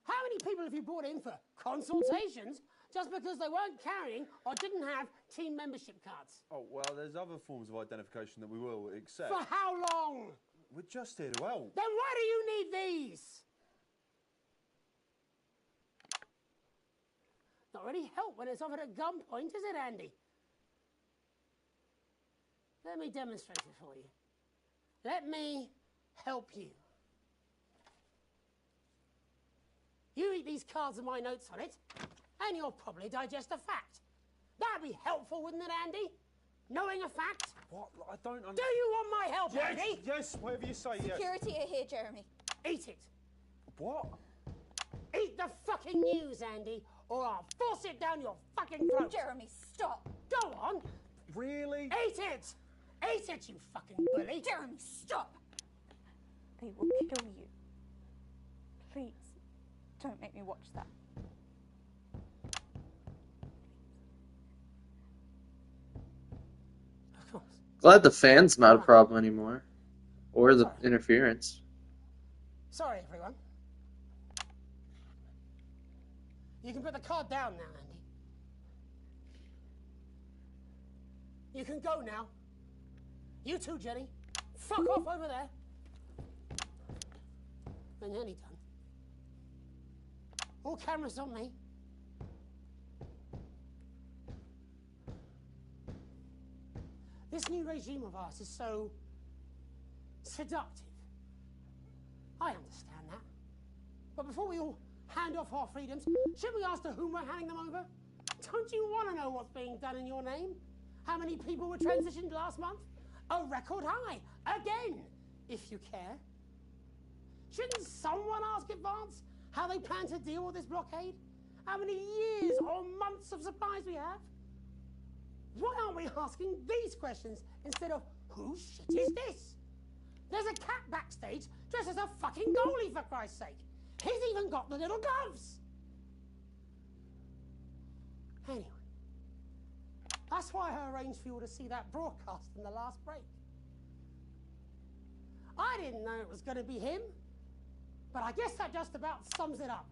How many people have you brought in for consultations just because they weren't carrying or didn't have team membership cards? Oh, well, there's other forms of identification that we will accept. For how long? We're just here to help. Then why do you need these? Not really help when it's offered at gunpoint, is it, Andy? Let me demonstrate it for you. Let me help you. You read these cards with my notes on it, and you'll probably digest a fact. That'd be helpful, wouldn't it, Andy? Knowing a fact? What? I don't understand. Do you want my help, Yes, Andy? yes, whatever you say, yes. Security are here, Jeremy. Eat it. What? Eat the fucking news, Andy, or I'll force it down your fucking throat. Jeremy, stop. Go on. Really? Eat it. Eat it, you fucking bully. Jeremy, stop. They will kill you. Please, don't make me watch that. Of course. Glad the fan's not a problem anymore. Or the interference. Sorry, everyone. You can put the card down now, Andy. You can go now. You too, Jenny. Fuck off over there. We're nearly done. All cameras on me. This new regime of ours is so seductive. I understand that. But before we all hand off our freedoms, should we ask to whom we're handing them over? Don't you want to know what's being done in your name? How many people were transitioned last month? A record high. Again, if you care. Shouldn't someone ask Advance how they plan to deal with this blockade? How many years or months of supplies we have? Why aren't we asking these questions instead of, whose shit is this? There's a cat backstage dressed as a fucking goalie, for Christ's sake. He's even got the little gloves. Anyway, that's why I arranged for you to see that broadcast in the last break. I didn't know it was going to be him, but I guess that just about sums it up.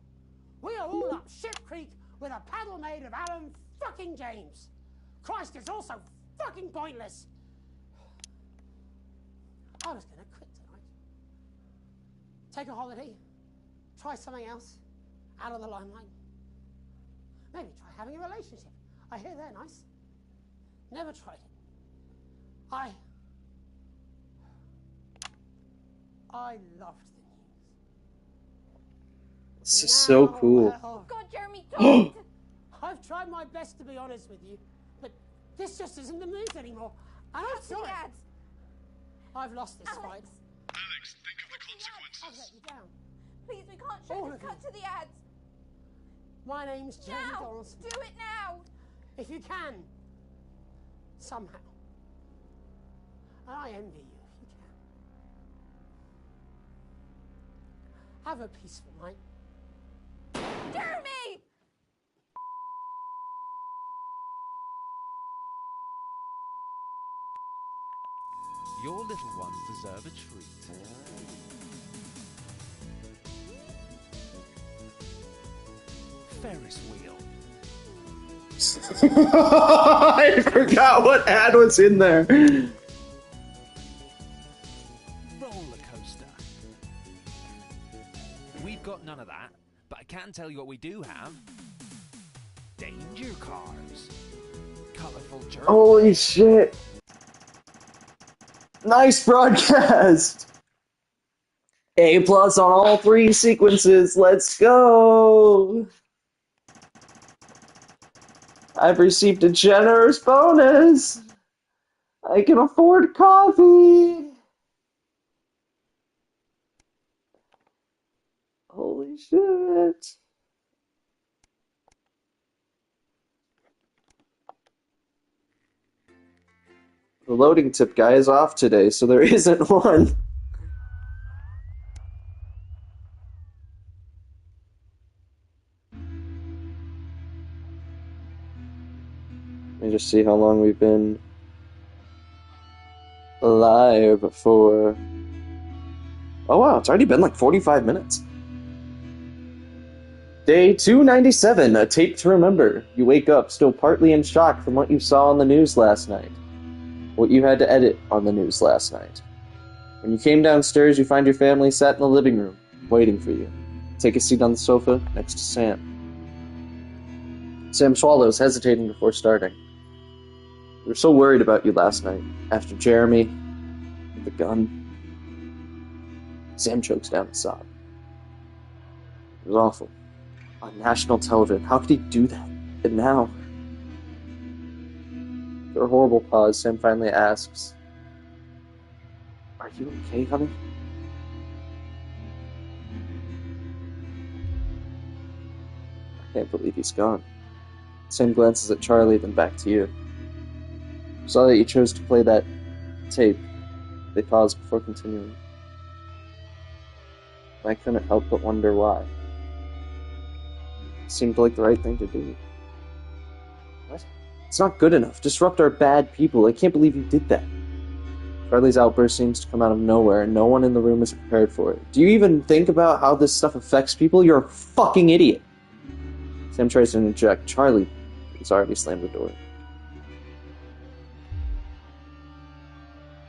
We are all up shit creek with a paddle made of Alan fucking James. Christ, it's all so fucking pointless. I was going to quit tonight. Take a holiday. Try something else. Out of the limelight. Maybe try having a relationship. I hear they're nice. Never tried it. I loved the news. This is so cool. Well, God, Jeremy, don't! I've tried my best to be honest with you, but this just isn't the news anymore. And I'm sorry. Ads. I've lost this fight. Alex, think of the consequences. I've let you down. Please, we can't show All this of you. cut to the ads. My name's Jeremy Now! Donaldson. Do it now! If you can, somehow. And I envy you if you can. Have a peaceful night. Jeremy! Your little ones deserve a treat. Ferris wheel. I forgot what ad was in there. Roller coaster. We've got none of that, but I can tell you what we do have. Danger cars. Colourful journey. Holy shit. Nice broadcast. A+ on all 3 sequences. Let's go. I've received a generous bonus. I can afford coffee. Holy shit. The loading tip guy is off today, so there isn't one. Let me just see how long we've been live for. Oh wow, it's already been like 45 minutes. Day 297, a tape to remember. You wake up still partly in shock from what you saw on the news last night. What you had to edit on the news last night. When you came downstairs, you find your family sat in the living room, waiting for you. Take a seat on the sofa next to Sam. Sam swallows, hesitating before starting. We were so worried about you last night, after Jeremy, with the gun. Sam chokes down a sob. It was awful. On national television. How could he do that? And now? After a horrible pause, Sam finally asks, "Are you okay, honey?" I can't believe he's gone. Sam glances at Charlie, then back to you. Saw that you chose to play that tape. They paused before continuing. I couldn't help but wonder why. It seemed like the right thing to do. What? It's not good enough. Disrupt our bad people. I can't believe you did that. Charlie's outburst seems to come out of nowhere, and no one in the room is prepared for it. Do you even think about how this stuff affects people? You're a fucking idiot. Sam tries to interject. Charlie has already slammed the door.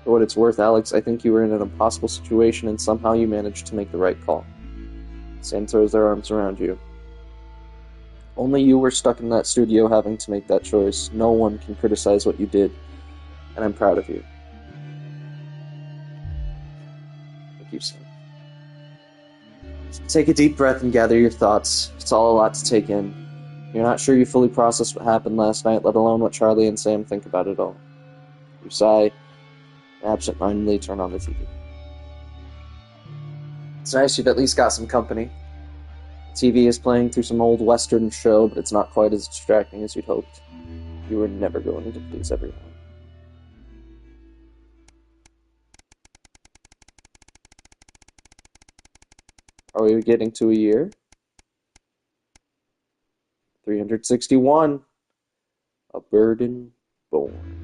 For what it's worth, Alex, I think you were in an impossible situation and somehow you managed to make the right call. Sam throws their arms around you. Only you were stuck in that studio having to make that choice. No one can criticize what you did, and I'm proud of you. Thank you, Sam. Take a deep breath and gather your thoughts. It's all a lot to take in. You're not sure you fully processed what happened last night, let alone what Charlie and Sam think about it all. You sigh, and absent-mindedly turn on the TV. It's nice you've at least got some company. The TV is playing through some old Western show, but it's not quite as distracting as you'd hoped. You were never going to please everyone. Are we getting to a year? 361. A burden born.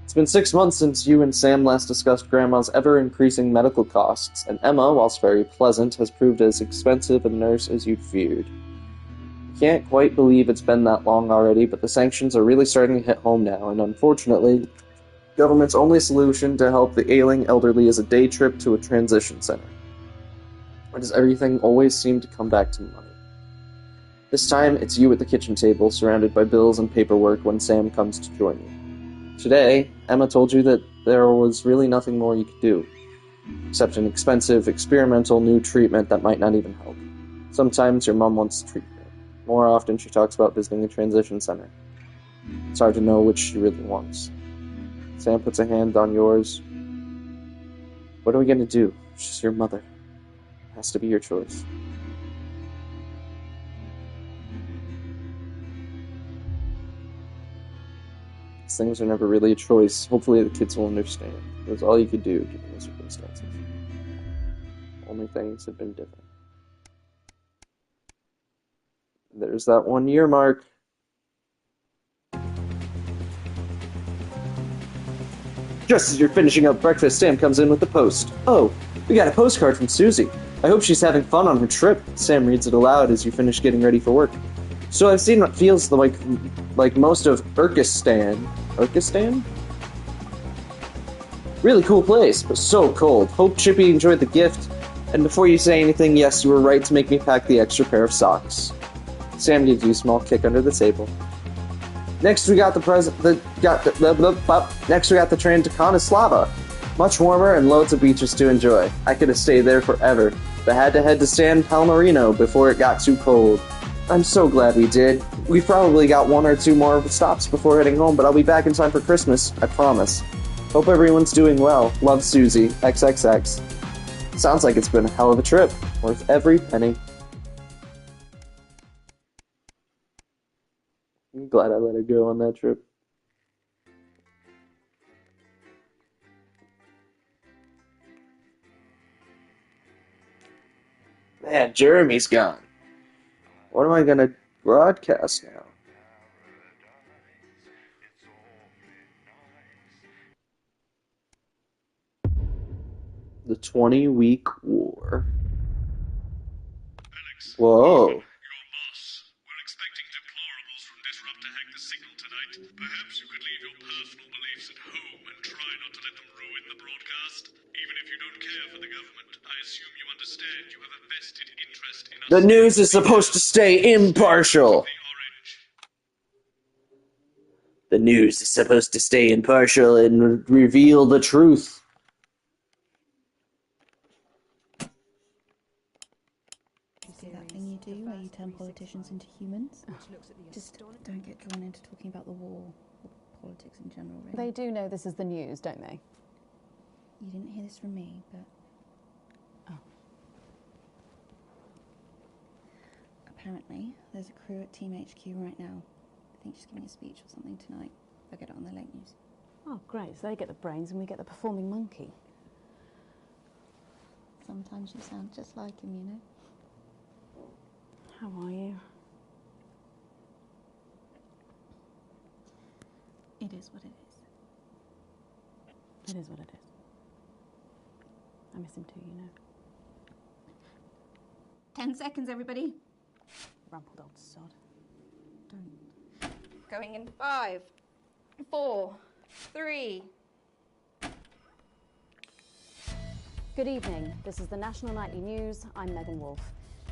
It's been 6 months since you and Sam last discussed Grandma's ever-increasing medical costs, and Emma, whilst very pleasant, has proved as expensive a nurse as you'd feared. You can't quite believe it's been that long already, but the sanctions are really starting to hit home now, and unfortunately, government's only solution to help the ailing elderly is a day trip to a transition center. Why does everything always seem to come back to money? This time, it's you at the kitchen table, surrounded by bills and paperwork when Sam comes to join you. Today, Emma told you that there was really nothing more you could do, except an expensive, experimental new treatment that might not even help. Sometimes your mom wants treatment. More often, she talks about visiting a transition center. It's hard to know which she really wants. Sam puts a hand on yours. What are we going to do? She's your mother. It has to be your choice. These things are never really a choice. Hopefully the kids will understand. It was all you could do, given the circumstances. Only things have been different. There's that 1 year mark. Just as you're finishing up breakfast, Sam comes in with the post. Oh, we got a postcard from Susie. I hope she's having fun on her trip. Sam reads it aloud as you finish getting ready for work. So I've seen what feels like most of Urkistan. Urkistan? Really cool place, but so cold. Hope Chippy enjoyed the gift. And before you say anything, yes, you were right to make me pack the extra pair of socks. Sam gives you a small kick under the table. Next we got the train to Konislava. Much warmer and loads of beaches to enjoy. I could have stayed there forever, but had to head to San Palmarino before it got too cold. I'm so glad we did. We've probably got 1 or 2 more stops before heading home, but I'll be back in time for Christmas, I promise. Hope everyone's doing well. Love, Susie. XXX. Sounds like it's been a hell of a trip. Worth every penny. I'm glad I let her go on that trip. Man, Jeremy's gone. What am I gonna broadcast now? The 20-week war. Alex. Whoa. Your boss. We're expecting deplorables from Disrupt to hack the signal tonight. Perhaps you could leave your personal beliefs at home and try not to let them ruin the broadcast. Even if you don't care for the government, I assume you understand you have a vested interest in us. The news is supposed to stay impartial. The news is supposed to stay impartial and reveal the truth. mutations into humans. Just don't get drawn into talking about the war or politics in general, really. They do know this is the news, don't they? You didn't hear this from me, but... Oh. Apparently, there's a crew at Team HQ right now. I think she's giving a speech or something tonight. They'll get it on the late news. Oh, great. So they get the brains and we get the performing monkey. Sometimes you sound just like him, you know. How are you? It is what it is. It is what it is. I miss him too, you know. 10 seconds, everybody. Rumpled old sod. Don't. Going in 5, 4, 3. Good evening. This is the National Nightly News. I'm Megan Wolfe.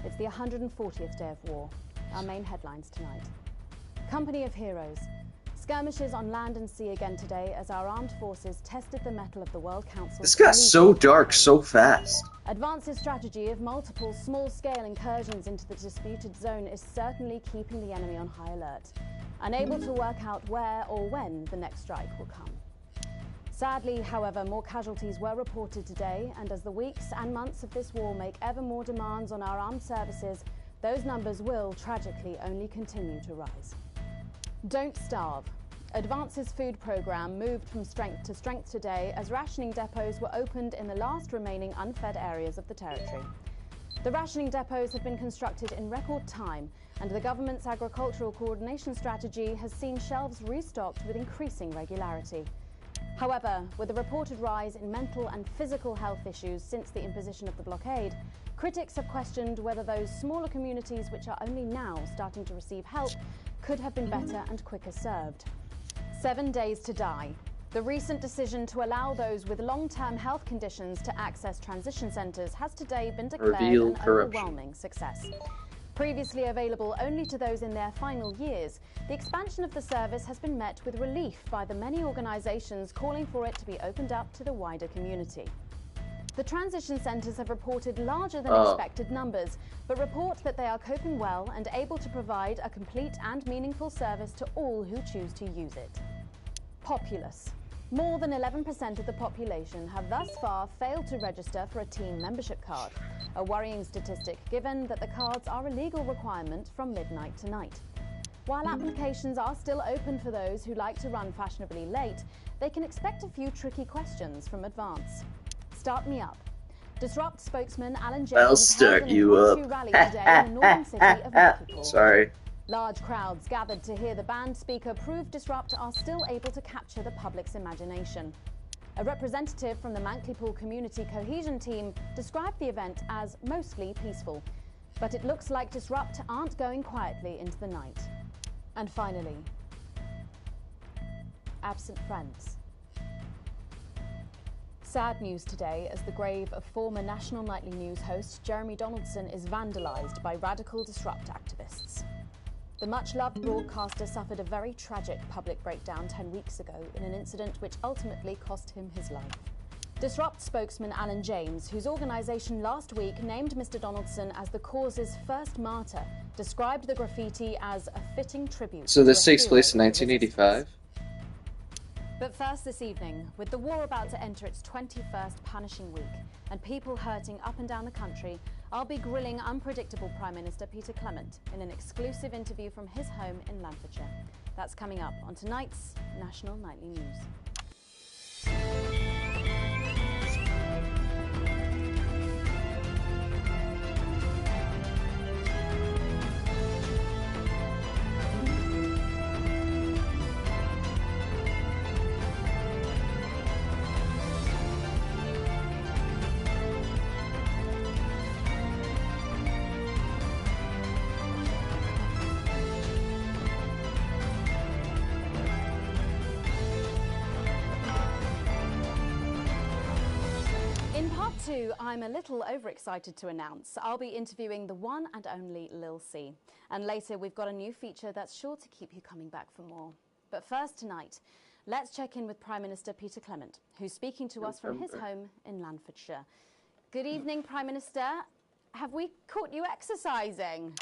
It's the 140th day of war. Our main headlines tonight. Company of Heroes. Skirmishes on land and sea again today as our armed forces tested the mettle of the World Council. This got so dark so fast. Advance's strategy of multiple small-scale incursions into the disputed zone is certainly keeping the enemy on high alert, unable to work out where or when the next strike will come. Sadly, however, more casualties were reported today, and as the weeks and months of this war make ever more demands on our armed services, those numbers will, tragically, only continue to rise. Don't starve. Advance's food programme moved from strength to strength today as rationing depots were opened in the last remaining unfed areas of the territory. The rationing depots have been constructed in record time, and the government's agricultural coordination strategy has seen shelves restocked with increasing regularity. However, with a reported rise in mental and physical health issues since the imposition of the blockade, critics have questioned whether those smaller communities which are only now starting to receive help could have been better and quicker served. 7 days to die. The recent decision to allow those with long-term health conditions to access transition centres has today been declared an overwhelming success. Previously available only to those in their final years, the expansion of the service has been met with relief by the many organisations calling for it to be opened up to the wider community. The transition centres have reported larger than expected numbers, but report that they are coping well and able to provide a complete and meaningful service to all who choose to use it. Populace. More than 11% of the population have thus far failed to register for a team membership card, a worrying statistic given that the cards are a legal requirement from midnight tonight. While applications are still open for those who like to run fashionably late, they can expect a few tricky questions from Advance. Start me up. Disrupt spokesman Alan James I'll start you up. rally today in the northern city of Blackpool. Sorry. Large crowds gathered to hear the band speaker prove Disrupt are still able to capture the public's imagination. A representative from the Mankleypool Community Cohesion Team described the event as mostly peaceful, but it looks like Disrupt aren't going quietly into the night. And finally, absent friends. Sad news today as the grave of former National Nightly News host Jeremy Donaldson is vandalised by radical Disrupt activists. The much-loved broadcaster suffered a very tragic public breakdown 10 weeks ago in an incident which ultimately cost him his life. Disrupt spokesman Alan James, whose organisation last week named Mr Donaldson as the cause's first martyr, described the graffiti as a fitting tribute. So this to a takes place in hero of the 1985? But first this evening, with the war about to enter its 21st punishing week and people hurting up and down the country, I'll be grilling unpredictable Prime Minister Peter Clement in an exclusive interview from his home in Lancashire. That's coming up on tonight's National Nightly News. I'm a little overexcited to announce I'll be interviewing the one and only Lil C. And later we've got a new feature that's sure to keep you coming back for more. But first tonight, let's check in with Prime Minister Peter Clement, who's speaking to us from his home in Lancashire. Good evening, Prime Minister. Have we caught you exercising?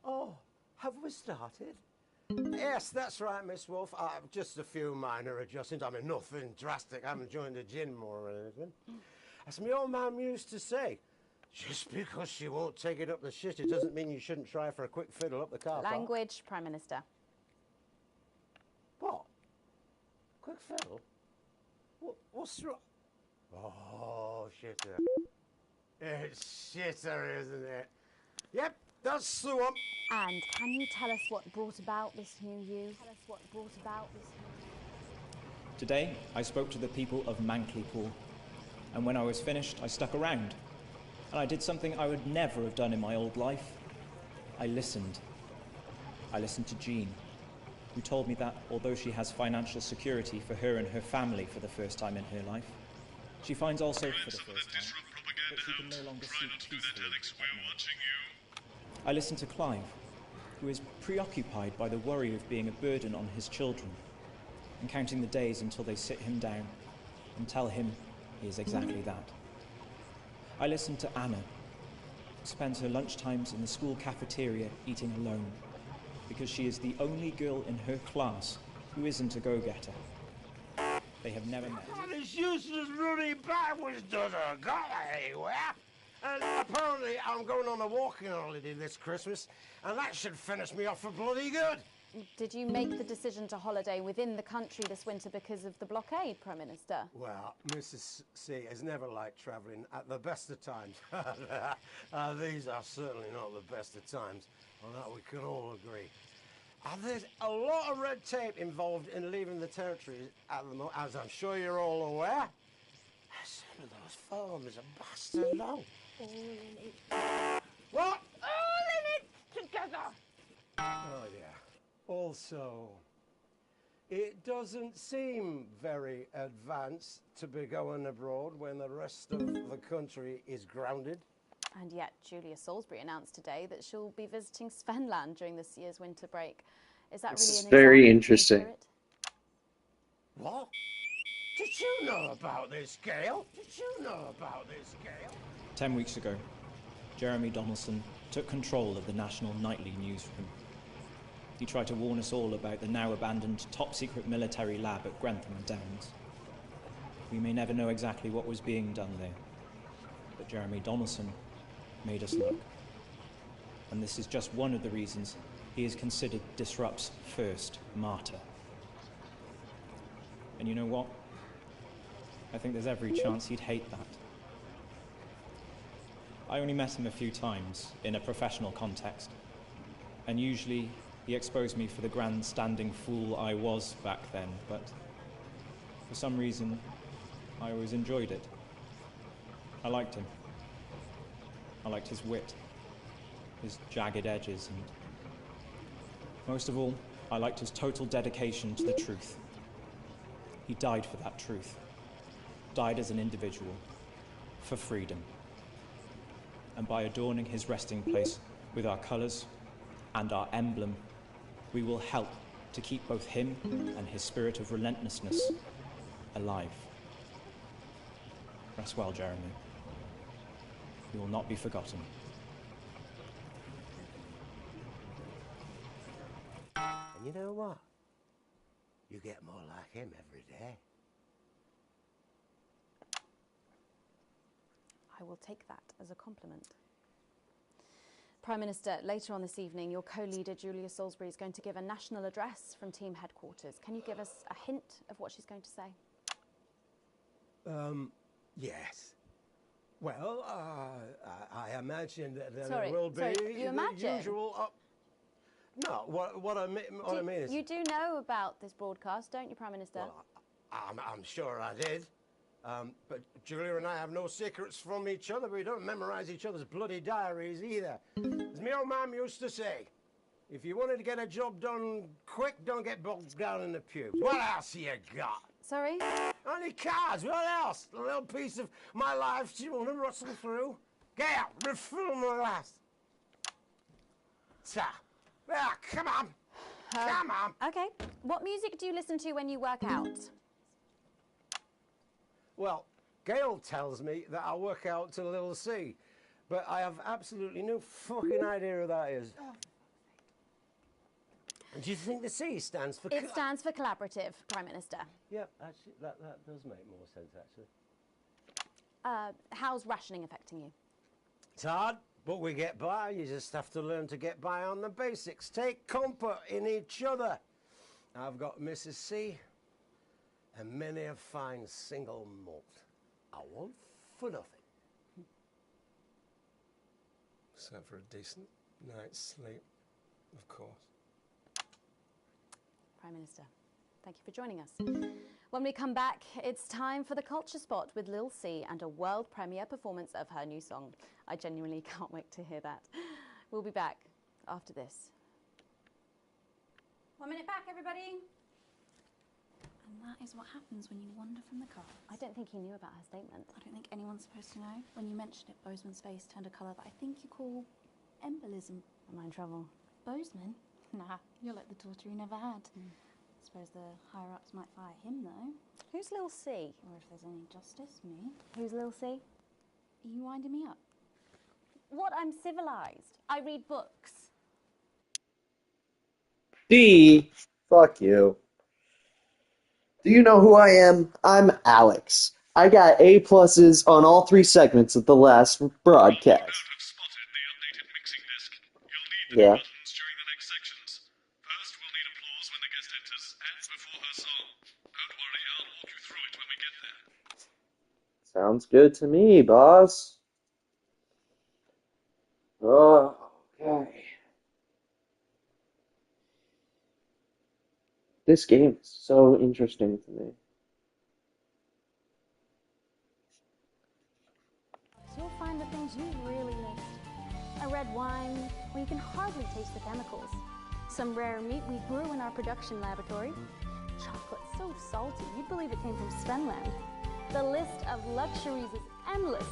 Oh, Have we started? Yes, that's right, Miss Wolf. Just a few minor adjustments. I mean, nothing drastic. I haven't joined the gym or anything. As my old mum used to say, just because she won't take it up the shit, it doesn't mean you shouldn't try for a quick fiddle up the car park. Language, Prime Minister. What? Quick fiddle? What's wrong? Oh, shitter. It's shitter, isn't it? Yep, that's the one. And can you tell us what brought about this new you? Today, I spoke to the people of Mankleypool, and when I was finished, I stuck around. And I did something I would never have done in my old life. I listened. I listened to Jean, who told me that although she has financial security for her and her family for the first time in her life, she finds also for the first time that she can no longer sleep peacefully. I listened to Clive, who is preoccupied by the worry of being a burden on his children, and counting the days until they sit him down and tell him he is exactly that. I listened to Anna, who spends her lunchtimes in the school cafeteria eating alone, because she is the only girl in her class who isn't a go-getter. They have never met. Oh, this useless running backwards doesn't go anywhere. And apparently I'm going on a walking holiday this Christmas, and that should finish me off for bloody good. Did you make the decision to holiday within the country this winter because of the blockade, Prime Minister? Well, Mrs. C has never liked travelling at the best of times. These are certainly not the best of times, on that we can all agree. There's a lot of red tape involved in leaving the territory at the moment, as I'm sure you're all aware. Some of those forms are bastard long. All in it. What? All in it together. Oh, yeah. Also, it doesn't seem very advanced to be going abroad when the rest of the country is grounded. And yet, Julia Salisbury announced today that she'll be visiting Svenland during this year's winter break. Is that This really is an very example of interesting. spirit? What? Did you know about this, Gail? Did you know about this, Gail? 10 weeks ago, Jeremy Donaldson took control of the National Nightly newsroom. He tried to warn us all about the now abandoned top-secret military lab at Grantham Downs. We may never know exactly what was being done there, but Jeremy Donaldson made us look. And this is just one of the reasons he is considered Disrupt's first martyr. And you know what? I think there's every chance he'd hate that. I only met him a few times in a professional context, and usually he exposed me for the grandstanding fool I was back then, but for some reason I always enjoyed it. I liked him. I liked his wit, his jagged edges, and most of all, I liked his total dedication to the truth. He died for that truth, died as an individual, for freedom. And by adorning his resting place with our colours and our emblem, we will help to keep both him and his spirit of relentlessness alive. Rest well, Jeremy. You will not be forgotten. And you know what? You get more like him every day. I will take that as a compliment. Prime Minister, later on this evening, your co-leader, Julia Salisbury, is going to give a national address from team headquarters. Can you give us a hint of what she's going to say? Yes. Well, I imagine that there Sorry, will be you imagine? the usual... no, what I mean is... You do know about this broadcast, don't you, Prime Minister? Well, I'm sure I did. But Julia and I have no secrets from each other. We don't memorize each other's bloody diaries either. As my old mum used to say, if you wanted to get a job done quick, don't get bogged down in the pubes. What else you got? Sorry? Only cards. What else? A little piece of my life you want to rustle through? Get out. Refill my glass. Come on. Come on. Okay. What music do you listen to when you work out? Well, Gail tells me that I work out to Little C, but I have absolutely no fucking idea who that is. And do you think the C stands for... It stands for collaborative, Prime Minister. Yep, actually, that does make more sense, actually. How's rationing affecting you? It's hard, but we get by. You just have to learn to get by on the basics. Take comfort in each other. I've got Mrs. C and many a fine single malt. I want for nothing. Except for a decent night's sleep, of course. Prime Minister, thank you for joining us. When we come back, it's time for the Culture Spot with Lil C and a world premiere performance of her new song. I genuinely can't wait to hear that. We'll be back after this. 1 minute back, everybody. And that is what happens when you wander from the car. I don't think he knew about her statement. I don't think anyone's supposed to know. When you mentioned it, Bozeman's face turned a colour that I think you call embolism. Am I in trouble? Bozeman? Nah, you're like the daughter he never had. I suppose the higher-ups might fire him, though. Who's Lil C? Or if there's any justice, me. Who's Lil C? Are you winding me up? What? I'm civilised. I read books. D, fuck you. Do you know who I am? I'm Alex. I got A pluses on all 3 segments of the last broadcast. Yeah. Sounds good to me, boss. Oh, okay. This game is so interesting to me. You'll find the things you really missed. A red wine where you can hardly taste the chemicals. Some rare meat we grew in our production laboratory. Chocolate so salty you'd believe it came from Svenland. The list of luxuries is endless.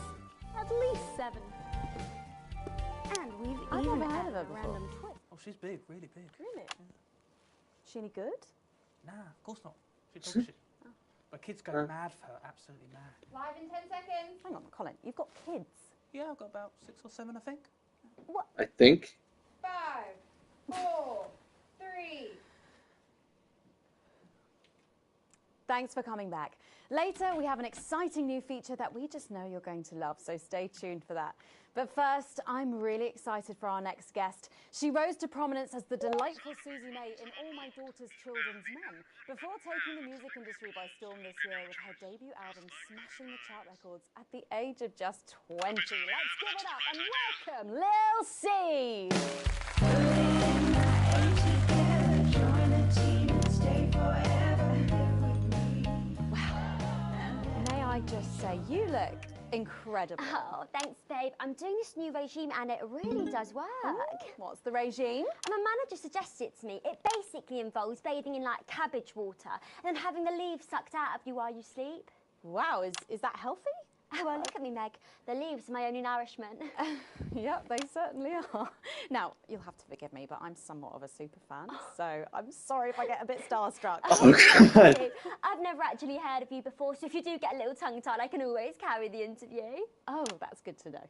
At least 7. And we've I've even never heard added of her a before. random twist. Oh, she's big, really big. Really? Is she any good? Nah, of course not. She talks shit. But kids go mad for her, absolutely mad. Live in 10 seconds. Hang on, Colin, you've got kids. Yeah, I've got about 6 or 7, I think. What? I think. 5, 4, 3. Thanks for coming back. Later, we have an exciting new feature that we just know you're going to love, so stay tuned for that. But first, I'm really excited for our next guest. She rose to prominence as the delightful Susie May in All My Daughter's Children's Men, before taking the music industry by storm this year with her debut album smashing the chart records at the age of just 20. Let's give it up and welcome Lil C! May I just say, you look incredible. Oh, thanks, babe. I'm doing this new regime and it really does work. What's the regime? My manager suggested it to me. It basically involves bathing in, like, cabbage water and then having the leaves sucked out of you while you sleep. Wow, is that healthy? Oh, well, look at me, Meg. The leaves are my only nourishment. Yep, they certainly are. Now, you'll have to forgive me, but I'm somewhat of a super fan, so I'm sorry if I get a bit starstruck. Oh, God. I've never actually heard of you before, so if you do get a little tongue-tied, I can always carry the interview. Oh, that's good to know.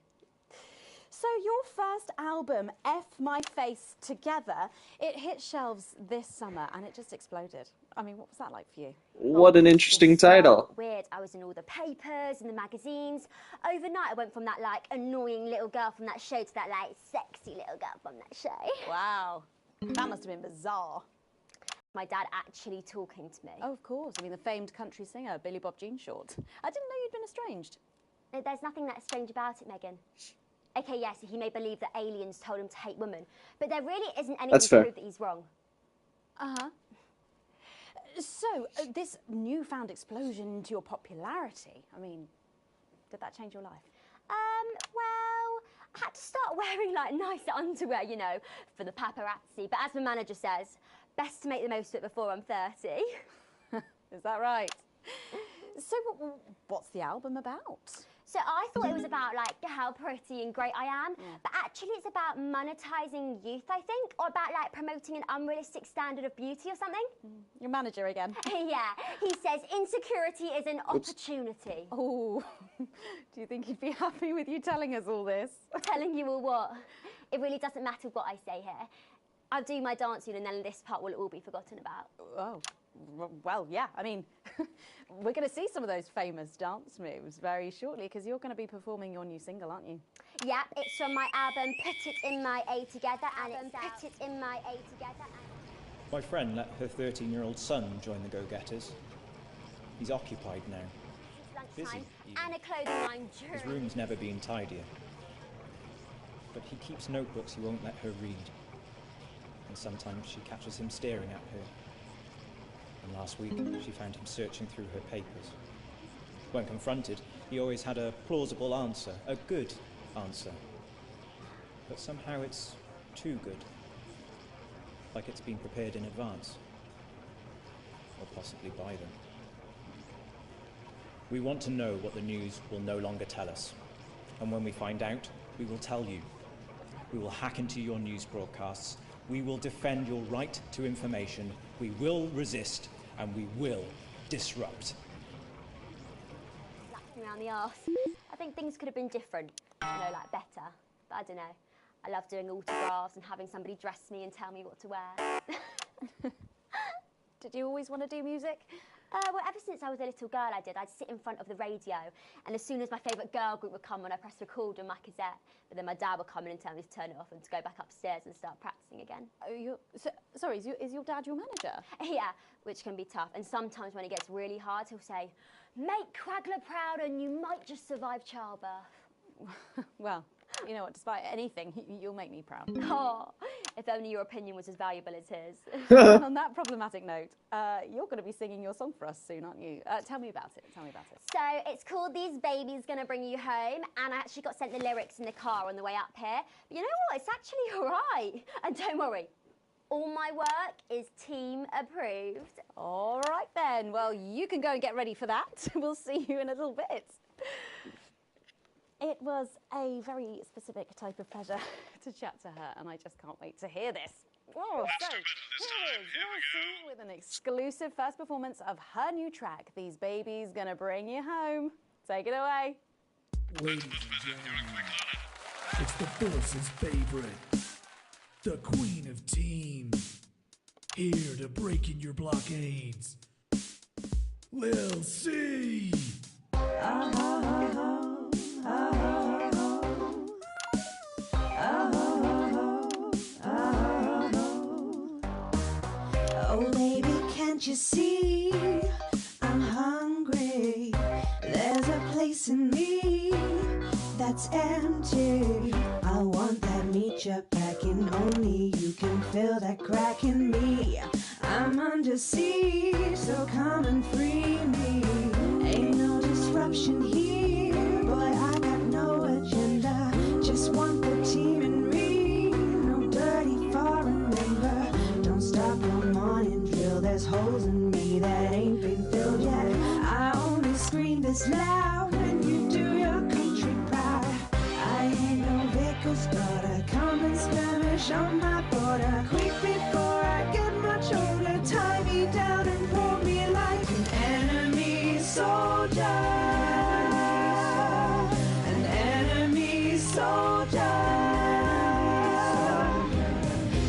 So your first album, F My Face Together, it hit shelves this summer and it just exploded. I mean, what was that like for you? What an interesting title. Weird. I was in all the papers and the magazines. Overnight, I went from that, like, annoying little girl from that show to that, like, sexy little girl from that show. Wow. That must have been bizarre. My dad actually talking to me. Oh, of course. I mean, the famed country singer, Billy Bob Jean Short. I didn't know you'd been estranged. There's nothing that strange about it, Megan. Okay, yes, he may believe that aliens told him to hate women, but there really isn't anything to prove that he's wrong. Uh-huh. So, this newfound explosion into your popularity, I mean, did that change your life? Well, I had to start wearing, like, nice underwear, you know, for the paparazzi, but as my manager says, best to make the most of it before I'm 30. Is that right? So, what's the album about? So I thought it was about, like, how pretty and great I am, but actually it's about monetizing youth, I think, or about, like, promoting an unrealistic standard of beauty or something. Your manager again. Yeah, he says insecurity is an opportunity. Oh, do you think he'd be happy with you telling us all this? Telling you all what? It really doesn't matter what I say here. I'll do my dancing and then this part will all be forgotten about. Oh, well, yeah. I mean, we're going to see some of those famous dance moves very shortly because you're going to be performing your new single, aren't you? Yeah, it's from my album Put It In My A Together, and it's Put It In My A Together. My friend let her 13-year-old son join the Go-Getters. He's occupied now. Busy, even. And a clothing line during. His room's never been tidier. But he keeps notebooks he won't let her read. And sometimes she catches him staring at her. And last week, she found him searching through her papers. When confronted, he always had a plausible answer, a good answer. But somehow it's too good. Like it's been prepared in advance. Or possibly by them. We want to know what the news will no longer tell us. And when we find out, we will tell you. We will hack into your news broadcasts. We will defend your right to information. We will resist, and we will disrupt. Slapped me around the arse. I think things could have been different, like better. But I don't know. I love doing autographs and having somebody dress me and tell me what to wear. Did you always want to do music? Well, ever since I was a little girl, I'd sit in front of the radio, and as soon as my favourite girl group would come on, I'd press record on my cassette. But then my dad would come in and tell me to turn it off and to go back upstairs and start practicing again. Oh, sorry, is your dad your manager? Yeah, which can be tough. And sometimes when it gets really hard, he'll say, "Make Quagler proud and you might just survive childbirth." Well, you know what, despite anything, you'll make me proud. Oh, if only your opinion was as valuable as his. On that problematic note, you're going to be singing your song for us soon, aren't you? Tell me about it. So it's called These Babies Gonna Bring You Home, and I actually got sent the lyrics in the car on the way up here. But you know what? It's actually all right. And don't worry, all my work is team approved. All right then. Well, you can go and get ready for that. We'll see you in a little bit. It was a very specific type of pleasure to chat to her, and I just can't wait to hear this. Oh, so here is Lucy with an exclusive first performance of her new track, These Babies Gonna Bring You Home. Take it away. Ladies and gentlemen, it's the Force's favorite, the Queen of Teams, here to break in your blockades, Lil C. Oh baby, can't you see I'm hungry? There's a place in me that's empty. I want that meat you're packing. Only you can fill that crack in me. I'm under siege, so come and free me. Ain't no disruption here, boy, I got no agenda. Just want the team in me. No dirty foreign member. Don't stop no morning drill. There's holes in me that ain't been filled yet. I only scream this loud when you do your country proud. I ain't no vicar's daughter. Come and skirmish on my border. Quick before I get much older. Tie me down and pour me like an enemy soldier. An enemy soldier.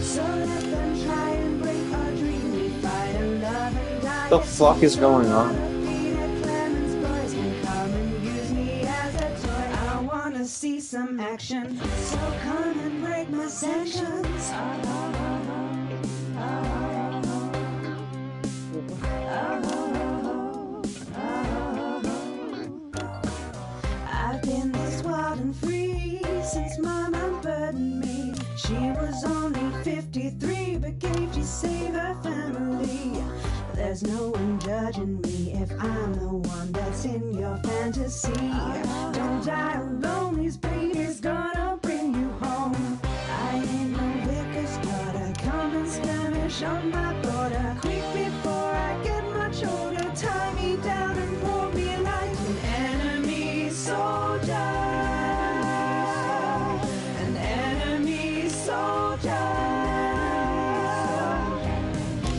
So let them try and break our dream. We fight and love and die. What the fuck is going on? See some action, so come and break my sanctions. I've been this wild and free since Mama burdened me. She was only 53, but gave to save her family. There's no one judging me if I'm the one that's in your fantasy. Don't die alone, these babies gonna bring you home. I ain't no vicar's daughter, come and skirmish on my border. Quick before I get much older, tie me down and pour me like an enemy soldier. An enemy soldier.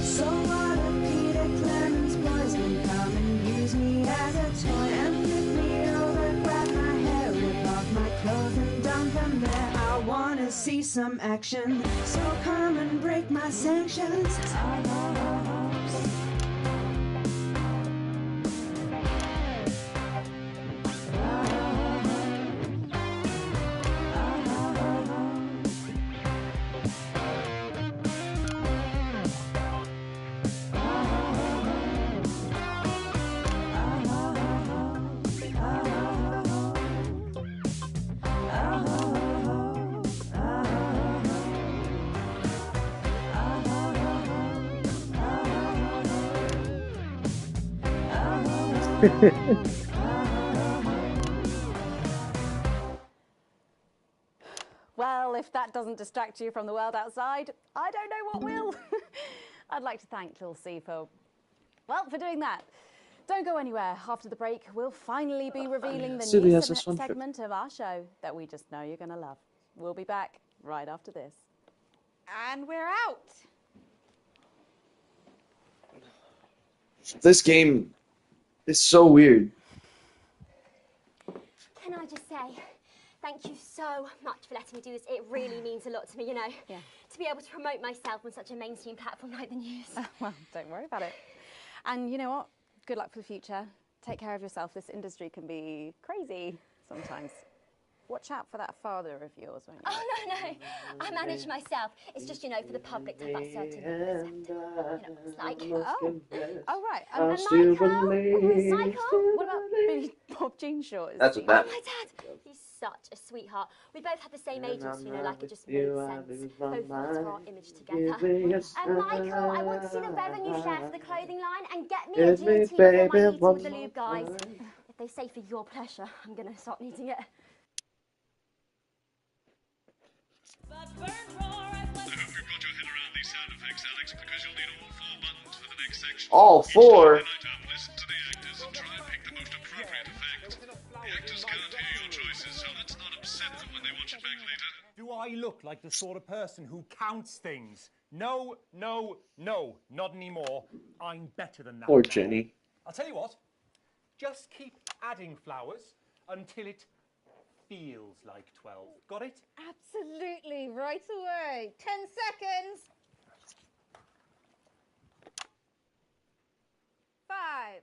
So what if Peter Clemens boys can come and use me as a toy and flip me over, grab my hair, rip off my clothes and dump them there? I wanna see some action. So come and break my sanctions. Well, if that doesn't distract you from the world outside, I don't know what will. I'd like to thank Lil C for doing that. Don't go anywhere. After the break, we'll finally be revealing the new segment of our show that we just know you're going to love. We'll be back right after this. And we're out. This game is so weird. Can I just say, thank you so much for letting me do this. It really means a lot to me, you know. Yeah. To be able to promote myself on such a mainstream platform like the news. Well, don't worry about it. And you know what? Good luck for the future. Take care of yourself. This industry can be crazy sometimes. Watch out for that father of yours, won't you? Oh, no. I manage myself. It's just, you know, for the public to have that certain acceptance. You know, it's like... Oh, right. And Michael? What about maybe Bob Jean Short? That's what that... Oh, my dad. He's such a sweetheart. We both have the same agents, you know, like it just made sense. Both wanted our image together. And Michael, I want to see the revenue share for the clothing line and get me a GT before my meeting with the lube guys. If they say for your pleasure, I'm going to start needing it. I hope you've got your head around these sound effects, Alex, because you'll need all 4 buttons for the next section. All 4? Listen to the actors and try and pick the most appropriate effect. The actors can't hear your choices, so let's not upset them when they watch it back later. Do I look like the sort of person who counts things? No, no, no, not anymore. I'm better than that. Poor Jenny. I'll tell you what, just keep adding flowers until it feels like 12. Got it? Absolutely, right away. 10 seconds. 5,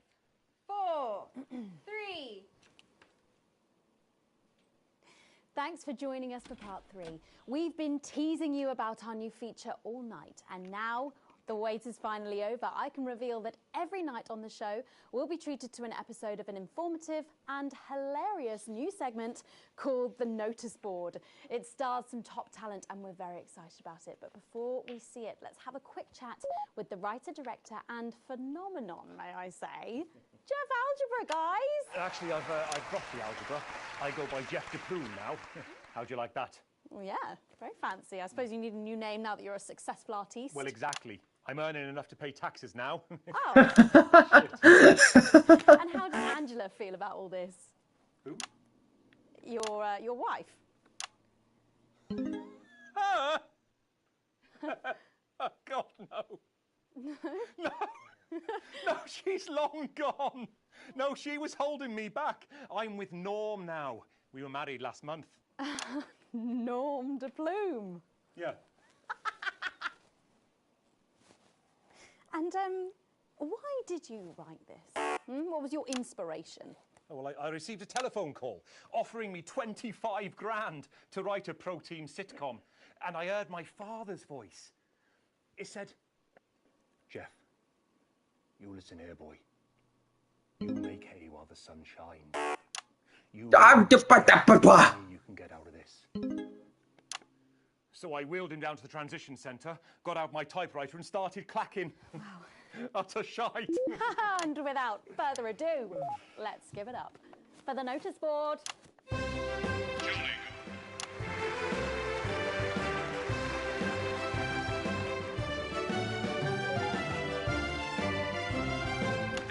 4, 3. Thanks for joining us for part 3. We've been teasing you about our new feature all night, and now the wait is finally over. I can reveal that every night on the show we'll be treated to an episode of an informative and hilarious new segment called The Notice Board. It stars some top talent and we're very excited about it. But before we see it, let's have a quick chat with the writer, director and phenomenon, may I say, Jeff Algebra, guys. Actually, I've dropped the algebra. I go by Jeff DePlume now. How'd you like that? Well, yeah, very fancy. I suppose you need a new name now that you're a successful artiste. Well, exactly. I'm earning enough to pay taxes now. Oh. And how does Angela feel about all this? Who? Your wife. Ah! Oh, God, no. No. No, she's long gone. No, she was holding me back. I'm with Norm now. We were married last month. Norm DePlume. Yeah. And why did you write this? What was your inspiration? Oh, well, I received a telephone call offering me 25 grand to write a pro-team sitcom. And I heard my father's voice. It said, Jeff, you listen here, boy. You make hay while the sun shines. You can get out of this. So I wheeled him down to the transition centre, got out my typewriter and started clacking. Wow. Utter shite. And without further ado, let's give it up for the notice board.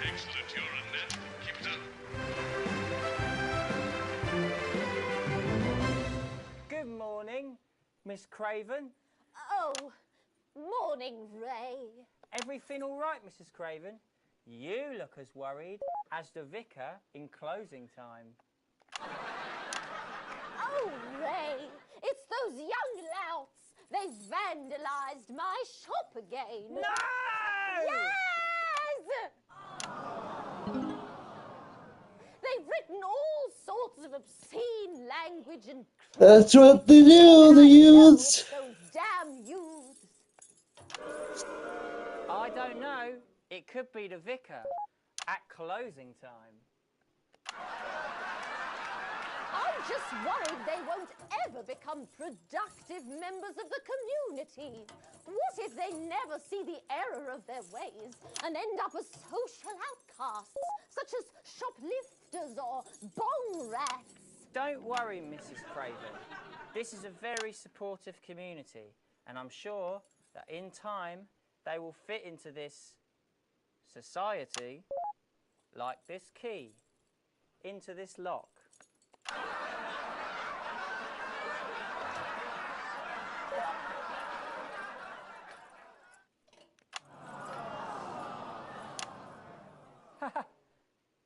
Excellent, you're a net. Keep it up. Good morning, Miss Craven. Oh, morning, Ray. Everything all right, Mrs. Craven? You look as worried as the vicar in closing time. Oh, Ray, It's those young louts. They've vandalized my shop again. No! Yes! They've written all sorts of obscene language and That's what they do, the youths. those damn youths. I don't know. It could be the vicar at closing time. I'm just worried they won't ever become productive members of the community. What if they never see the error of their ways and end up as social outcasts, such as shoplifters or bong rats? Don't worry, Mrs. Craven. This is a very supportive community, and I'm sure that in time they will fit into this society like this key into this lock.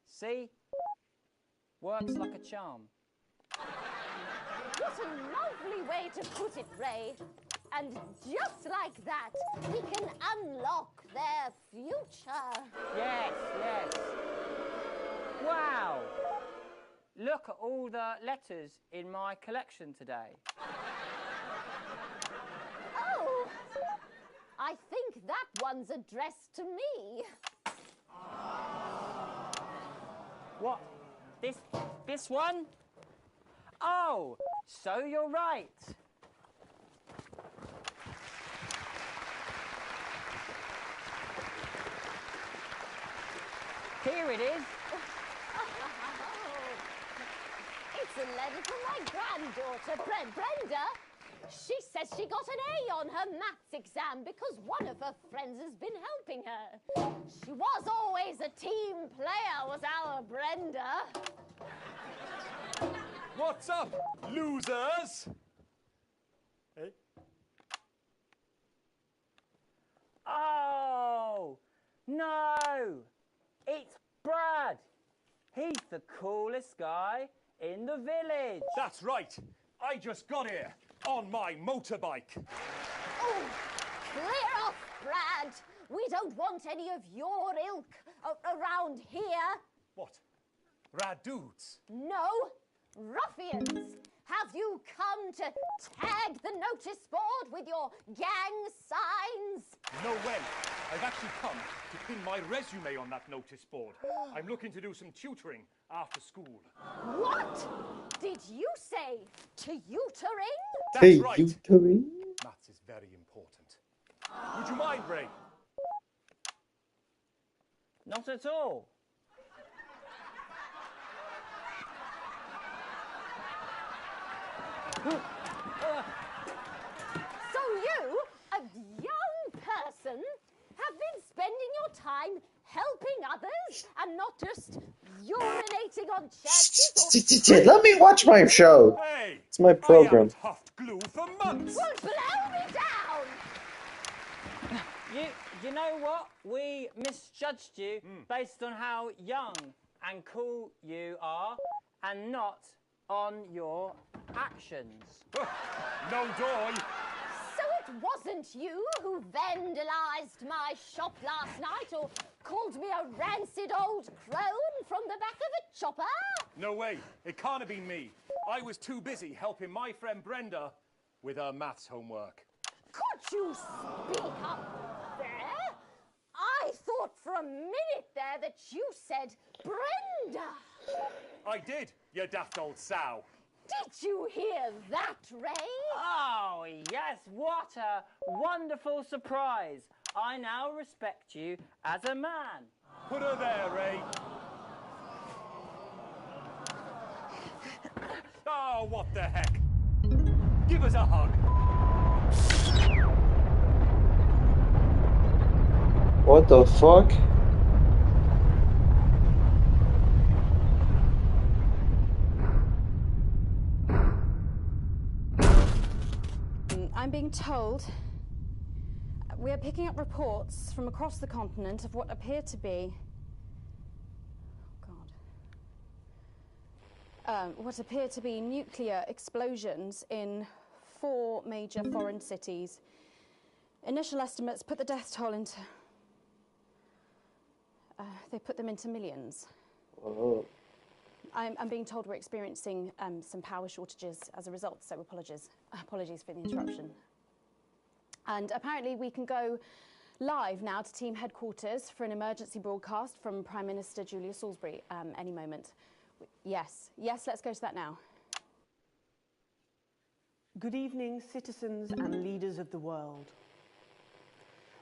See? Works like a charm. What a lovely way to put it, Ray. And just like that, we can unlock their future. Yes, yes. Wow! Look at all the letters in my collection today. Oh, I think that one's addressed to me. What? This one? Oh, so you're right. Here it is. It's a letter from my granddaughter, Brenda. She says she got an A on her maths exam because one of her friends has been helping her. She was always a team player, was our Brenda. What's up, losers? Hey? Oh, no. It's Brad. He's the coolest guy in the village. That's right. I just got here on my motorbike. Oh, clear off, Brad. We don't want any of your ilk around here. What? Rad dudes? No, ruffians. Have you come to tag the notice board with your gang signs? No way. I've actually come to pin my resume on that notice board. I'm looking to do some tutoring after school. What did you say? Tutoring? That's right. Tutoring? Maths is very important. Would you mind, Ray? Not at all. So you, a young person, have been spending your time helping others and not just urinating on churches or... Let me watch my show. Hey, It's my program. I haven't huffed glue for months. Well, blow me down! You know what? We misjudged you based on how young and cool you are and not on your actions. No doy. So it wasn't you who vandalised my shop last night or called me a rancid old crone from the back of a chopper? No way. It can't have been me. I was too busy helping my friend Brenda with her maths homework. Could you speak up there? I thought for a minute there that you said Brenda. I did, you daft old sow. Did you hear that, Ray? Oh, yes, what a wonderful surprise. I now respect you as a man. Put her there, Ray. Oh, what the heck? Give us a hug. What the fuck? I'm being told we're picking up reports from across the continent of what appear to be... what appear to be nuclear explosions in 4 major foreign cities. Initial estimates put the death toll into... they put them into millions. Oh. I'm being told we're experiencing some power shortages as a result, so apologies for the interruption. And apparently we can go live now to team headquarters for an emergency broadcast from Prime Minister Julia Salisbury any moment. Yes, let's go to that now. Good evening, citizens and leaders of the world.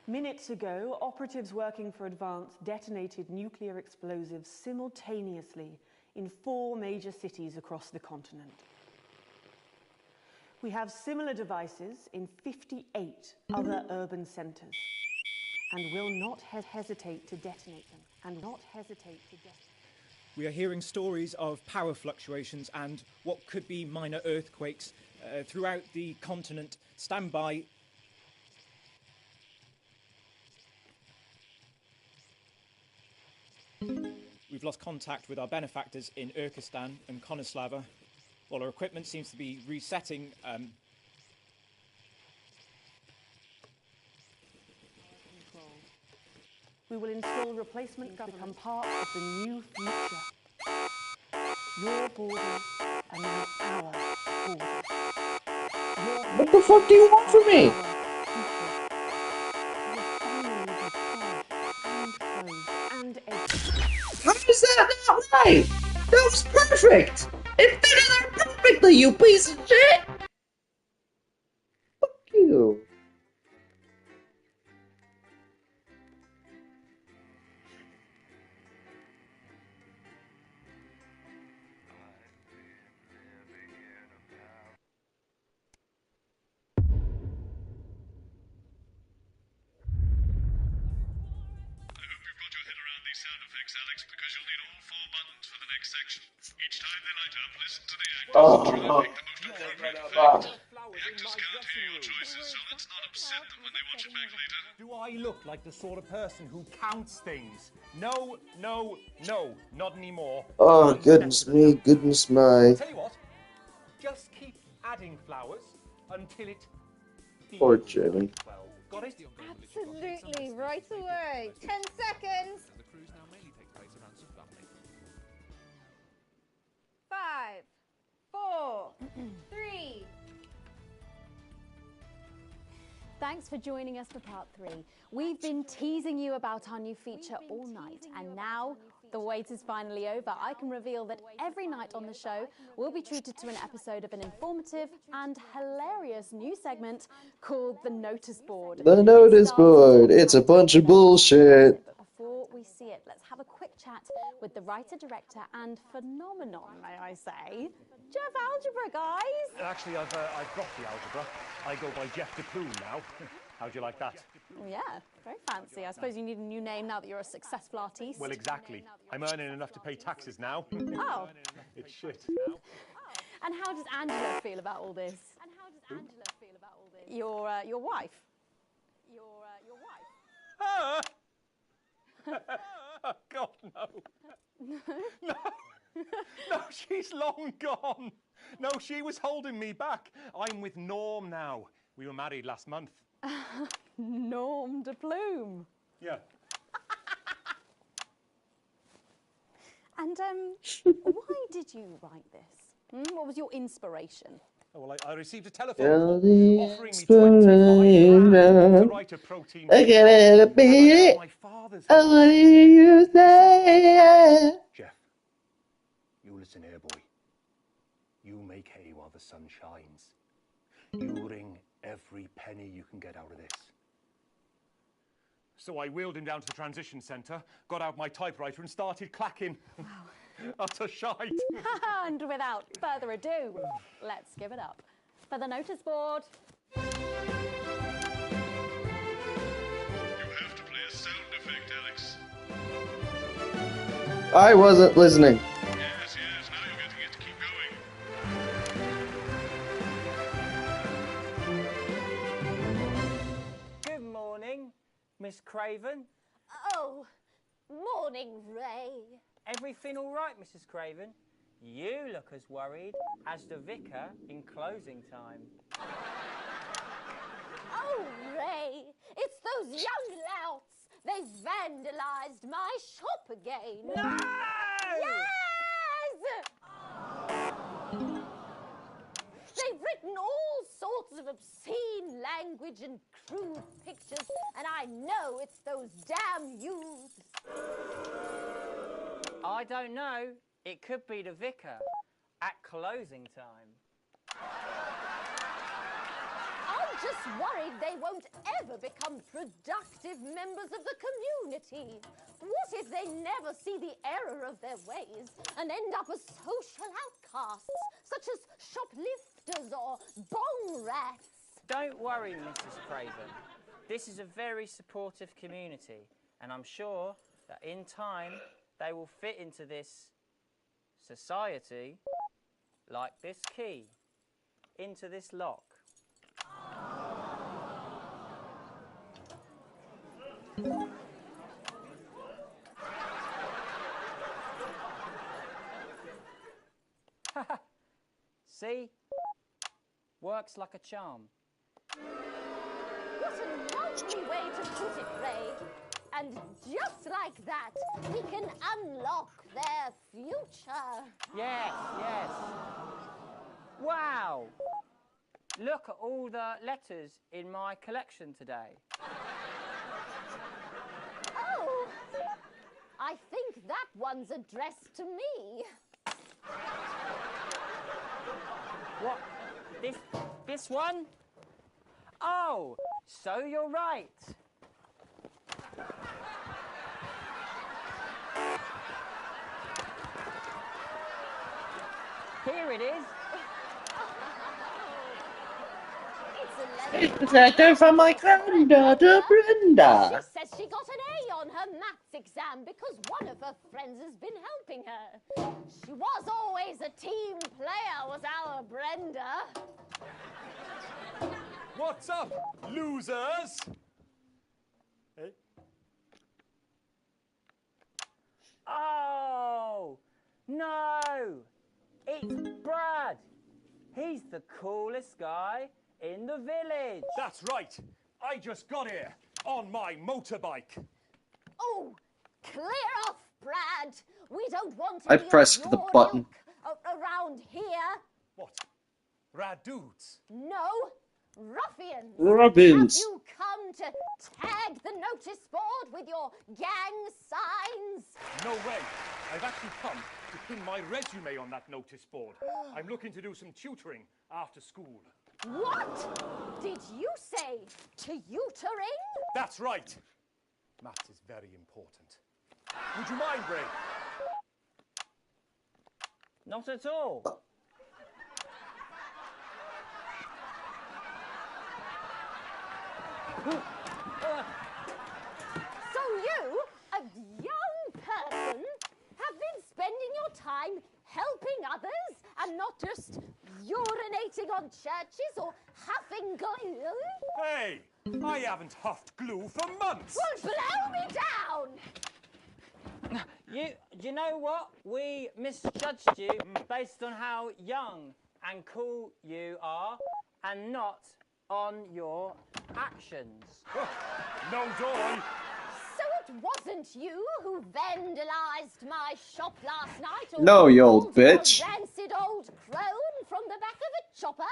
Minutes ago, operatives working for Advance detonated nuclear explosives simultaneously in 4 major cities across the continent. We have similar devices in 58 other urban centres and will not hesitate to detonate them, We are hearing stories of power fluctuations and what could be minor earthquakes throughout the continent. Stand by. We've lost contact with our benefactors in Urkistan and Konoslava. While our equipment seems to be resetting. We will install replacement government, become part of the new future. Your borders are now our borders. What the fuck do you want from me? How is that not right? That was perfect! It fitted her perfectly, you piece of shit! Fuck you. Sound effects, Alex, because you'll need all 4 buttons for the next section. Each time they light up, listen to the actors and try and pick the most appropriate effect. The actors can't hear your choices, so let's not upset them when they watch it back later. Do I look like the sort of person who counts things? No, no, no, not anymore. Oh, goodness me, goodness my. Tell you what, just keep adding flowers until it... Poor Jimmy. Got it? Absolutely, right away. 10 seconds. 5, 4, 3. Thanks for joining us for part 3. We've been teasing you about our new feature all night, and now the wait is finally over. I can reveal that every night on the show, we'll be treated to an episode of an informative and hilarious new segment called The Notice Board. The Notice Board. It's a bunch of bullshit. But before we see it, let's have a quick chat with the writer, director, and phenomenon, may I say, Jeff Algebra, guys. Actually, I've dropped the algebra. I go by Jeff DePlume now. How'd you like that? Yeah, very fancy. I suppose you need a new name now that you're a successful artiste. Well, exactly. I'm earning enough to pay taxes now. Oh. It's shit. And how does Angela feel about all this? Your wife. Your wife. Oh, God, no. No. No, she's long gone. No, she was holding me back. I'm with Norm now. We were married last month. Norm de Plume. Yeah. And why did you write this? What was your inspiration? Oh, well, I received a telephone call offering me 25 grand to write a protein. I gotta beat it. My father's. I wanna hear you say it. Jeff, you listen here, boy. You make hay while the sun shines. You wring every penny you can get out of this. So I wheeled him down to the transition centre, got out my typewriter and started clacking. Wow. Utter shite. And without further ado, let's give it up for the notice board. You have to play a sound effect, Alex. I wasn't listening. Yes, now you're getting it. Keep going. Good morning, Miss Craven. Oh, morning, Ray. Everything all right, Mrs. Craven? You look as worried as the vicar in closing time. Oh, Ray, it's those young louts. They've vandalized my shop again. No! Yes! They've written all sorts of obscene language and crude pictures, and I know it's those damn youths. I don't know. It could be the vicar at closing time. I'm just worried they won't ever become productive members of the community. What if they never see the error of their ways and end up as social outcasts, such as shoplifters or bong rats? Don't worry, Mrs. Craven. This is a very supportive community, and I'm sure that in time they will fit into this society like this key into this lock. See? Works like a charm. What a lovely way to put it, Ray. And just like that, we can unlock their future. Yes, yes. Wow! Look at all the letters in my collection today. Oh, I think that one's addressed to me. What? This one? Oh, so you're right. Here it is. It's a letter from my granddaughter, Brenda. She says she got an A on her maths exam because one of her friends has been helping her. She was always a team player, was our Brenda. What's up, losers? Hey? Oh, no. It's Brad. He's the coolest guy in the village. That's right. I just got here on my motorbike. Oh, clear off, Brad. We don't want I any of pressed the your button. ilk around here. What? Rad dudes? No, ruffians. Robins. Have you come to tag the notice board with your gang signs? No way. I've actually come to pin my resume on that notice board. I'm looking to do some tutoring after school. What did you say? Tutoring? That's right. Maths is very important. Would you mind, Ray? Not at all. So you, a young person, have been spending your time helping others and not just urinating on churches or huffing glue? Hey, I haven't huffed glue for months. Well, blow me down! You know what? We misjudged you based on how young and cool you are and not on your actions. No joy. So it wasn't you who vandalized my shop last night? Or No, you old pulled a bitch. rancid old crone from the back of a chopper?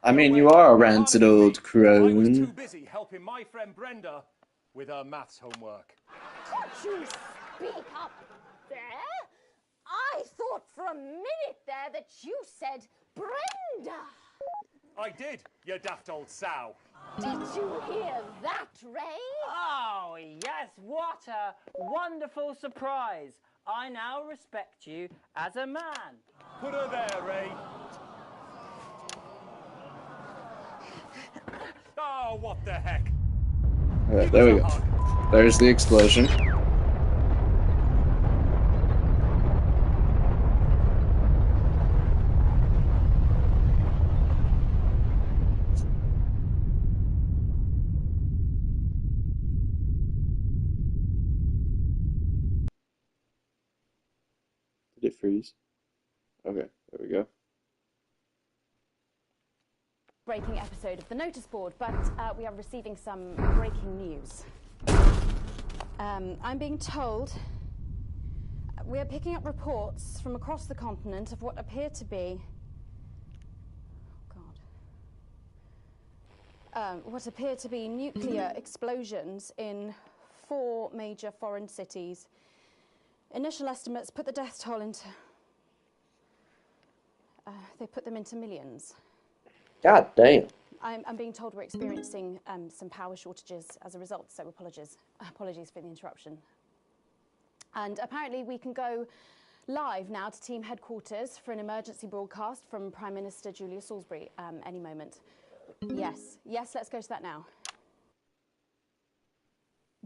I mean, you are a rancid old I was too crone. busy helping my friend Brenda with her maths homework. Could you speak up there? I thought for a minute there that you said Brenda. I did, you daft old sow. Did you hear that, Ray? Oh, yes, what a wonderful surprise. I now respect you as a man. Put her there, Ray. Oh, what the heck? Alright, there we go. There's the explosion. Did it freeze? Okay, there we go. breaking episode of the notice board, but we are receiving some breaking news. I'm being told we are picking up reports from across the continent of what appear to be what appear to be nuclear explosions in 4 major foreign cities. Initial estimates put the death toll into... they put them into millions. God damn. I'm being told we're experiencing some power shortages as a result, so apologies for the interruption. And apparently we can go live now to team headquarters for an emergency broadcast from Prime Minister Julia Salisbury any moment. Yes, let's go to that now.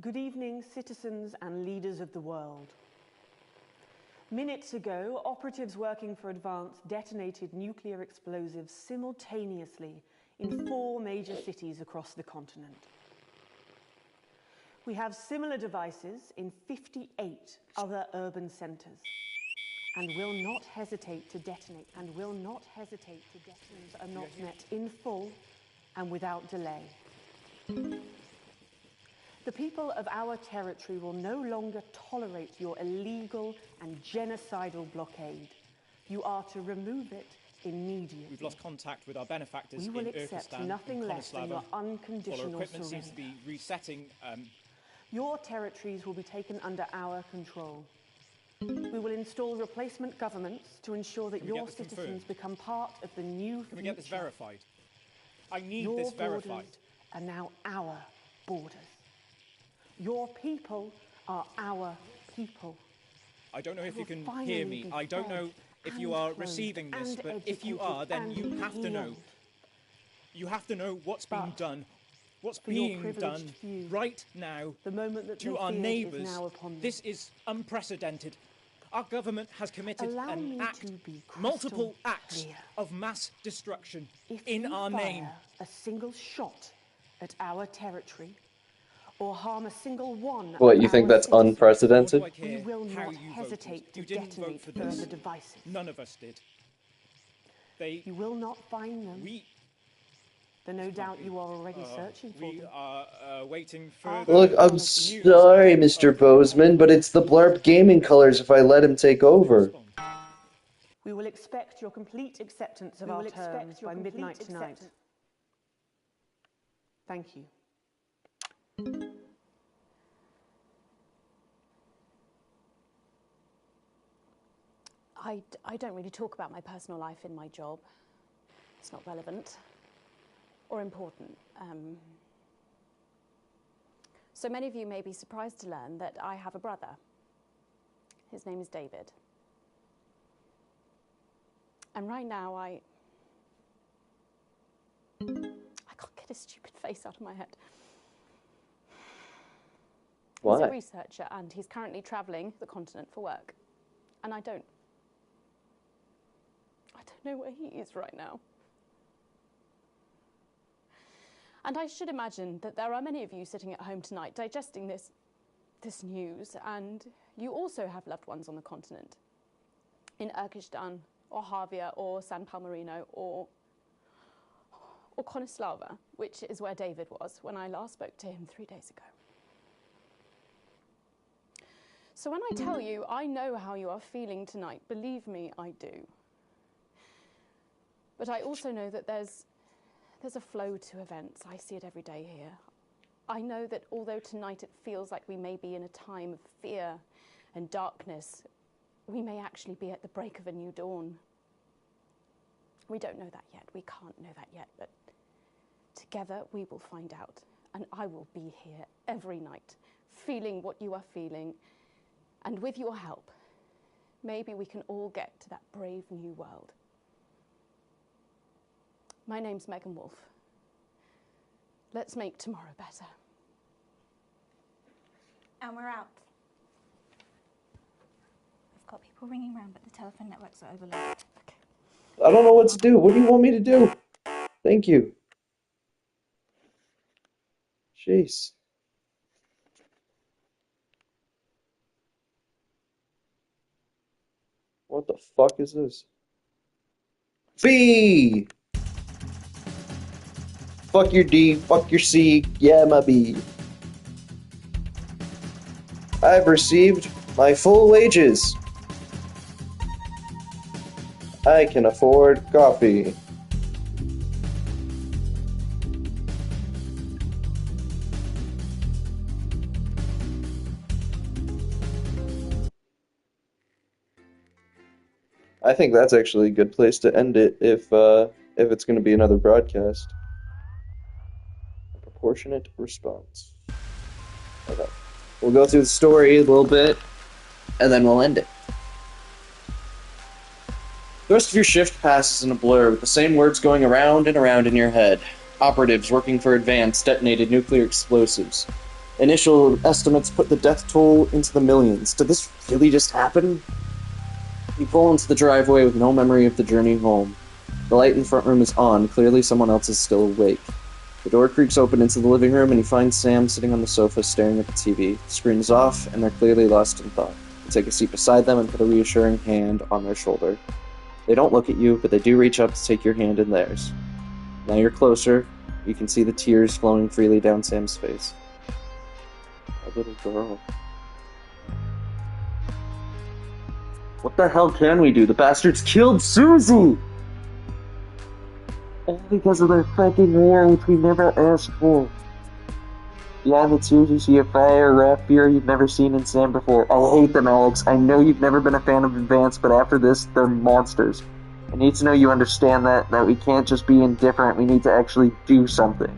Good evening, citizens and leaders of the world. Minutes ago, operatives working for Advance detonated nuclear explosives simultaneously in 4 major cities across the continent. We have similar devices in 58 other urban centres and will not hesitate to detonate, are not met in full and without delay. The people of our territory will no longer tolerate your illegal and genocidal blockade. You are to remove it immediately. We've lost contact with our benefactors We will in accept Urkistan nothing and less than Konoslava. your All our unconditional equipment surrender. seems to be resetting. Your territories will be taken under our control. We will install replacement governments to ensure that Can we your get this citizens confirmed? become part of the new Can we get this future. verified? I need Your this verified. borders are now our borders. Your people are our people. I don't know if you can finally hear me. be I don't fed know if and you are clothed receiving this, and but if you are, then you educated have to and know. healed. You have to know what's being done. What's for your being privileged done few, right now the moment that to they our feared is neighbours. now upon them. This is unprecedented. Our government has committed Allow me an act, to be multiple crystal acts clear. of mass destruction If in you our fire name. a single shot at our territory or harm a single one What, of you think our that's citizens, unprecedented? Like we here, will how not you hesitate voted. to You didn't detonate vote for this. further devices. None of us did. You will not find them. Though no doubt you are already searching for We them. are waiting further Look, I'm news sorry, Mr. Bozeman, but it's the Blarp Gaming colors if I let him take over. We will expect your complete acceptance of our terms by midnight tonight. Thank you. I don't really talk about my personal life in my job. It's not relevant or important. So many of you may be surprised to learn that I have a brother. His name is David. And right now I can't get his stupid face out of my head. Why? He's a researcher and he's currently travelling the continent for work. And I don't know where he is right now. And I should imagine that there are many of you sitting at home tonight digesting this news, and you also have loved ones on the continent, in Urkistan, or Havia, or San Palmerino, or Konoslava, which is where David was when I last spoke to him 3 days ago. So when I tell you I know how you are feeling tonight, believe me, I do. But I also know that there's a flow to events. I see it every day here. I know that although tonight it feels like we may be in a time of fear and darkness, we may actually be at the break of a new dawn. We don't know that yet. We can't know that yet. But together we will find out. And I will be here every night, feeling what you are feeling. And with your help, maybe we can all get to that brave new world. My name's Megan Wolf. Let's make tomorrow better. And we're out. I've got people ringing around, but the telephone networks are overloaded. I don't know what to do. What do you want me to do? Thank you. Jeez. What the fuck is this? Fee! Fuck your D, fuck your C, yeah, my B. I've received my full wages. I can afford coffee. I think that's actually a good place to end it if it's going to be another broadcast. A proportionate response. Okay. We'll go through the story a little bit, and then we'll end it. The rest of your shift passes in a blur, with the same words going around and around in your head. Operatives working for Advance detonated nuclear explosives. Initial estimates put the death toll into the millions. Did this really just happen? You pull into the driveway with no memory of the journey home. The light in the front room is on. Clearly someone else is still awake. The door creaks open into the living room and you find Sam sitting on the sofa staring at the TV. The screen is off and they're clearly lost in thought. You take a seat beside them and put a reassuring hand on their shoulder. They don't look at you, but they do reach up to take your hand in theirs. Now you're closer. You can see the tears flowing freely down Sam's face. A little girl. What the hell can we do? The bastards killed Susie! All because of their fucking war, which we never asked for. Yeah, but seriously, a fire raft beer you've never seen in Sam before. I hate them, Alex. I know you've never been a fan of Advance, but after this, they're monsters. I need to know you understand that we can't just be indifferent, we need to actually do something.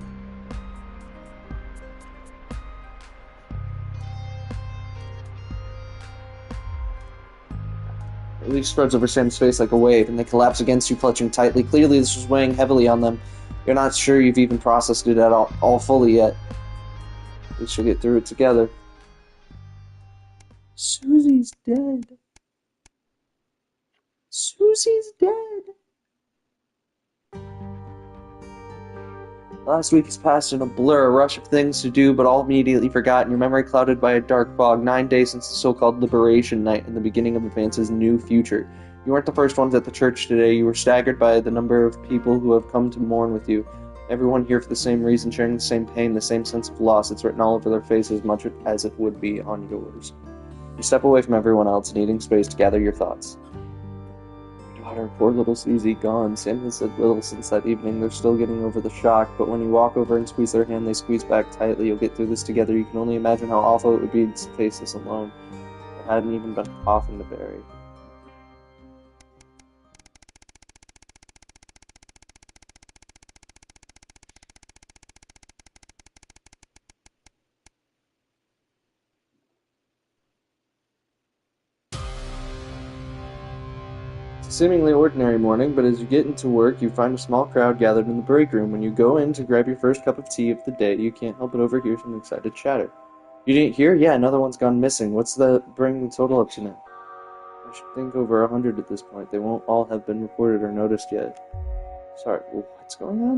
The leaf spreads over Sam's face like a wave, and they collapse against you, clutching tightly. Clearly this was weighing heavily on them. You're not sure you've even processed it at all fully yet. We shall get through it together. Susie's dead. Susie's dead. Last week has passed in a blur, a rush of things to do, but all immediately forgotten, your memory clouded by a dark fog. 9 days since the so-called Liberation Night and the beginning of Advance's new future. You weren't the first ones at the church today. You were staggered by the number of people who have come to mourn with you. Everyone here for the same reason, sharing the same pain, the same sense of loss. It's written all over their faces, much as it would be on yours. You step away from everyone else, needing space to gather your thoughts. Daughter, poor little Susie, gone. Sam has said little since that evening. They're still getting over the shock, but when you walk over and squeeze their hand, they squeeze back tightly. You'll get through this together. You can only imagine how awful it would be to face this alone. There hadn't even been a coffin to bury. Seemingly ordinary morning, but as you get into work, you find a small crowd gathered in the break room. When you go in to grab your first cup of tea of the day, you can't help but overhear some excited chatter. You didn't hear? Yeah, another one's gone missing. What's bring the total up to now? I should think over 100 at this point. They won't all have been reported or noticed yet. Sorry, what's going on?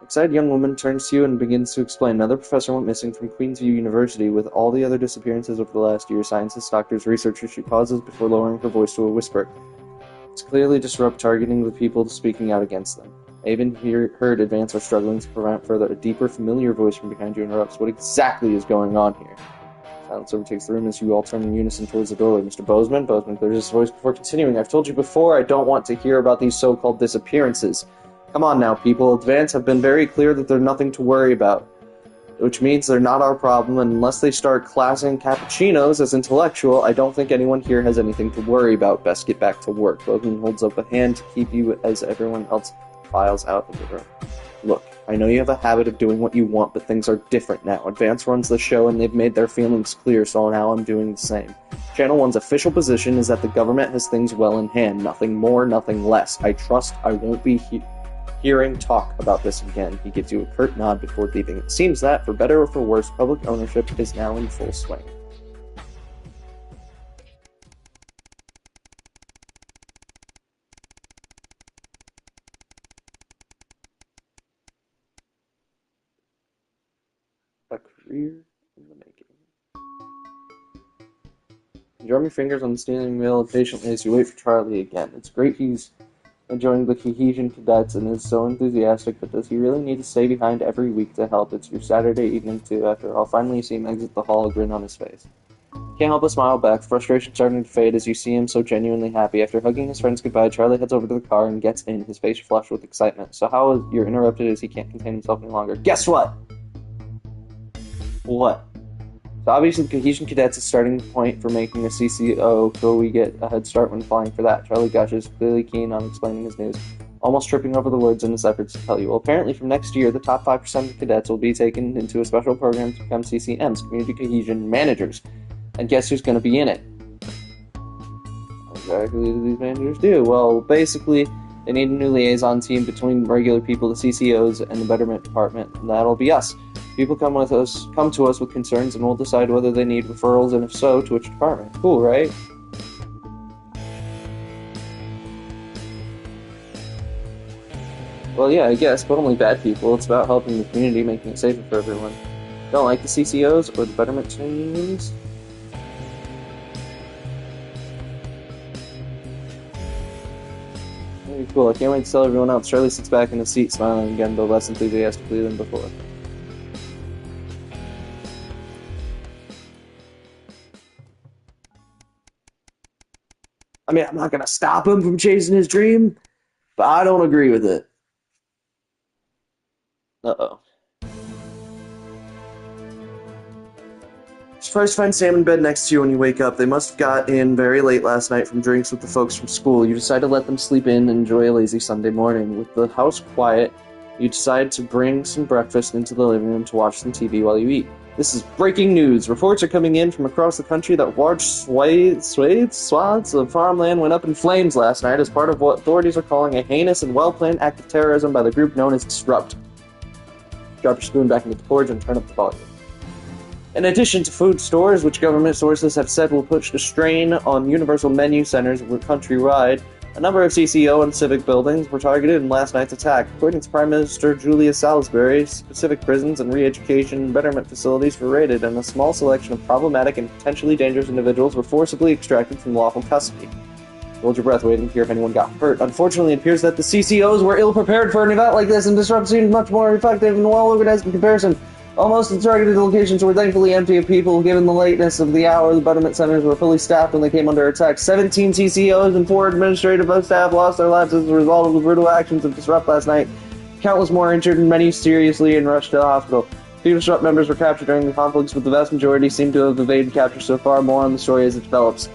An excited young woman turns to you and begins to explain. Another professor went missing from Queensview University. With all the other disappearances over the last year, scientists, doctors, researchers, she pauses before lowering her voice to a whisper. It's clearly disrupt targeting the people speaking out against them. I even heard Advance are struggling to prevent further. A deeper, familiar voice from behind you interrupts. What exactly is going on here? Silence overtakes the room as you all turn in unison towards the doorway. Mr. Bozeman clears his voice before continuing. I've told you before, I don't want to hear about these so-called disappearances. Come on now, people. Advance have been very clear that they're nothing to worry about. Which means they're not our problem, and unless they start classing cappuccinos as intellectual, I don't think anyone here has anything to worry about. Best get back to work. Logan holds up a hand to keep you as everyone else files out of the room. Look, I know you have a habit of doing what you want, but things are different now. Advance runs the show, and they've made their feelings clear, so now I'm doing the same. Channel 1's official position is that the government has things well in hand. Nothing more, nothing less. I trust I won't be hearing talk about this again. He gives you a curt nod before leaving. It seems that, for better or for worse, public ownership is now in full swing. A career in the making. You drum your fingers on the steering wheel patiently as you wait for Charlie again. It's great he's and joining the Cohesion Cadets and is so enthusiastic, but does he really need to stay behind every week to help? It's your Saturday evening too, after all. Finally you see him exit the hall, a grin on his face. Can't help but smile back, frustration starting to fade as you see him so genuinely happy. After hugging his friends goodbye, Charlie heads over to the car and gets in, his face flushed with excitement. So how is you're interrupted as he can't contain himself any longer. Guess what? What? So obviously the Cohesion Cadets is starting point for making a CCO, so we get a head start when applying for that. Charlie gushes, clearly keen on explaining his news, almost tripping over the words in his efforts to tell you. Well, apparently from next year, the top 5% of cadets will be taken into a special program to become CCMs, Community Cohesion Managers. And guess who's going to be in it? What exactly do these managers do? Well, basically, they need a new liaison team between regular people, the CCOs, and the Betterment Department, and that'll be us. People come to us with concerns, and we'll decide whether they need referrals, and if so, to which department. Cool, right? Well, yeah, I guess, but only bad people. It's about helping the community, making it safer for everyone. Don't like the CCOs or the Betterment teams? Very cool. I can't wait to tell everyone else. Charlie sits back in his seat, smiling again, though less enthusiastically than before. I mean, I'm not gonna stop him from chasing his dream, but I don't agree with it. Uh-oh. Surprise, find Sam in bed next to you when you wake up. They must have got in very late last night from drinks with the folks from school. You decide to let them sleep in and enjoy a lazy Sunday morning. With the house quiet, you decide to bring some breakfast into the living room to watch some TV while you eat. This is breaking news. Reports are coming in from across the country that large swaths of farmland went up in flames last night as part of what authorities are calling a heinous and well-planned act of terrorism by the group known as Disrupt. Drop your spoon back into the porridge and turn up the volume. In addition to food stores, which government sources have said will put a strain on universal menu centers countrywide, a number of CCO and civic buildings were targeted in last night's attack. According to Prime Minister Julia Salisbury, specific prisons and re-education betterment facilities were raided, and a small selection of problematic and potentially dangerous individuals were forcibly extracted from lawful custody. Hold your breath waiting to hear if anyone got hurt. Unfortunately, it appears that the CCOs were ill-prepared for an event like this, and Disrupt seemed much more effective and well-organized in comparison. Almost the targeted locations were thankfully empty of people. Given the lateness of the hour, the betterment centers were fully staffed when they came under attack. 17 CCOs and 4 administrative staff lost their lives as a result of the brutal actions of Disrupt last night. Countless more injured and many seriously and rushed to the hospital. Few Disrupt members were captured during the conflicts, but the vast majority seem to have evaded capture so far. More on the story as it develops.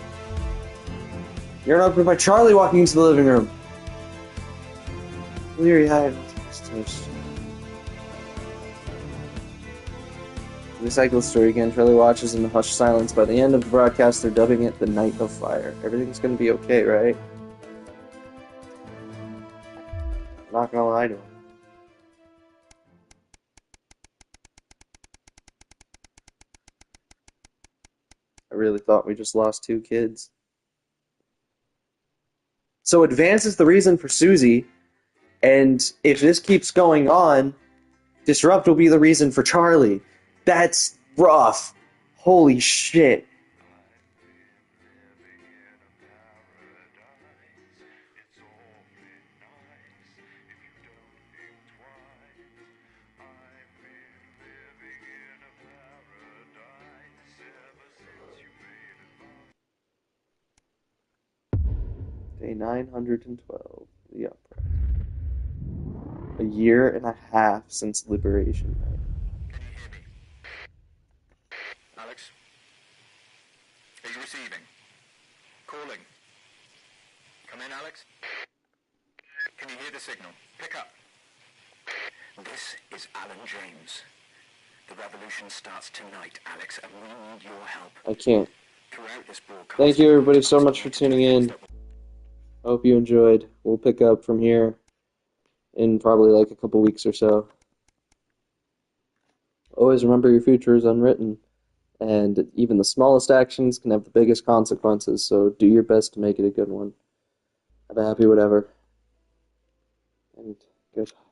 You're interrupted by Charlie walking into the living room. Leery-eyed. We cycle the story again. Charlie watches in the hushed silence. By the end of the broadcast, they're dubbing it the Night of Fire. Everything's gonna be okay, right? I'm not gonna lie to him. I really thought we just lost 2 kids. So Advance is the reason for Susie, and if this keeps going on, Disrupt will be the reason for Charlie. That's rough. Holy shit. Day 912. The Upright. A year and a half since Liberation Night. Alex? Are you receiving? Calling. Come in, Alex? Can you hear the signal? Pick up. This is Alan James. The revolution starts tonight, Alex, and we need your help. I can't. Throughout this broadcast, Thank you everybody so much for tuning in. Hope you enjoyed. We'll pick up from here in probably like a couple weeks or so. Always remember your future is unwritten, and even the smallest actions can have the biggest consequences, so do your best to make it a good one. Have a happy whatever, and goodbye.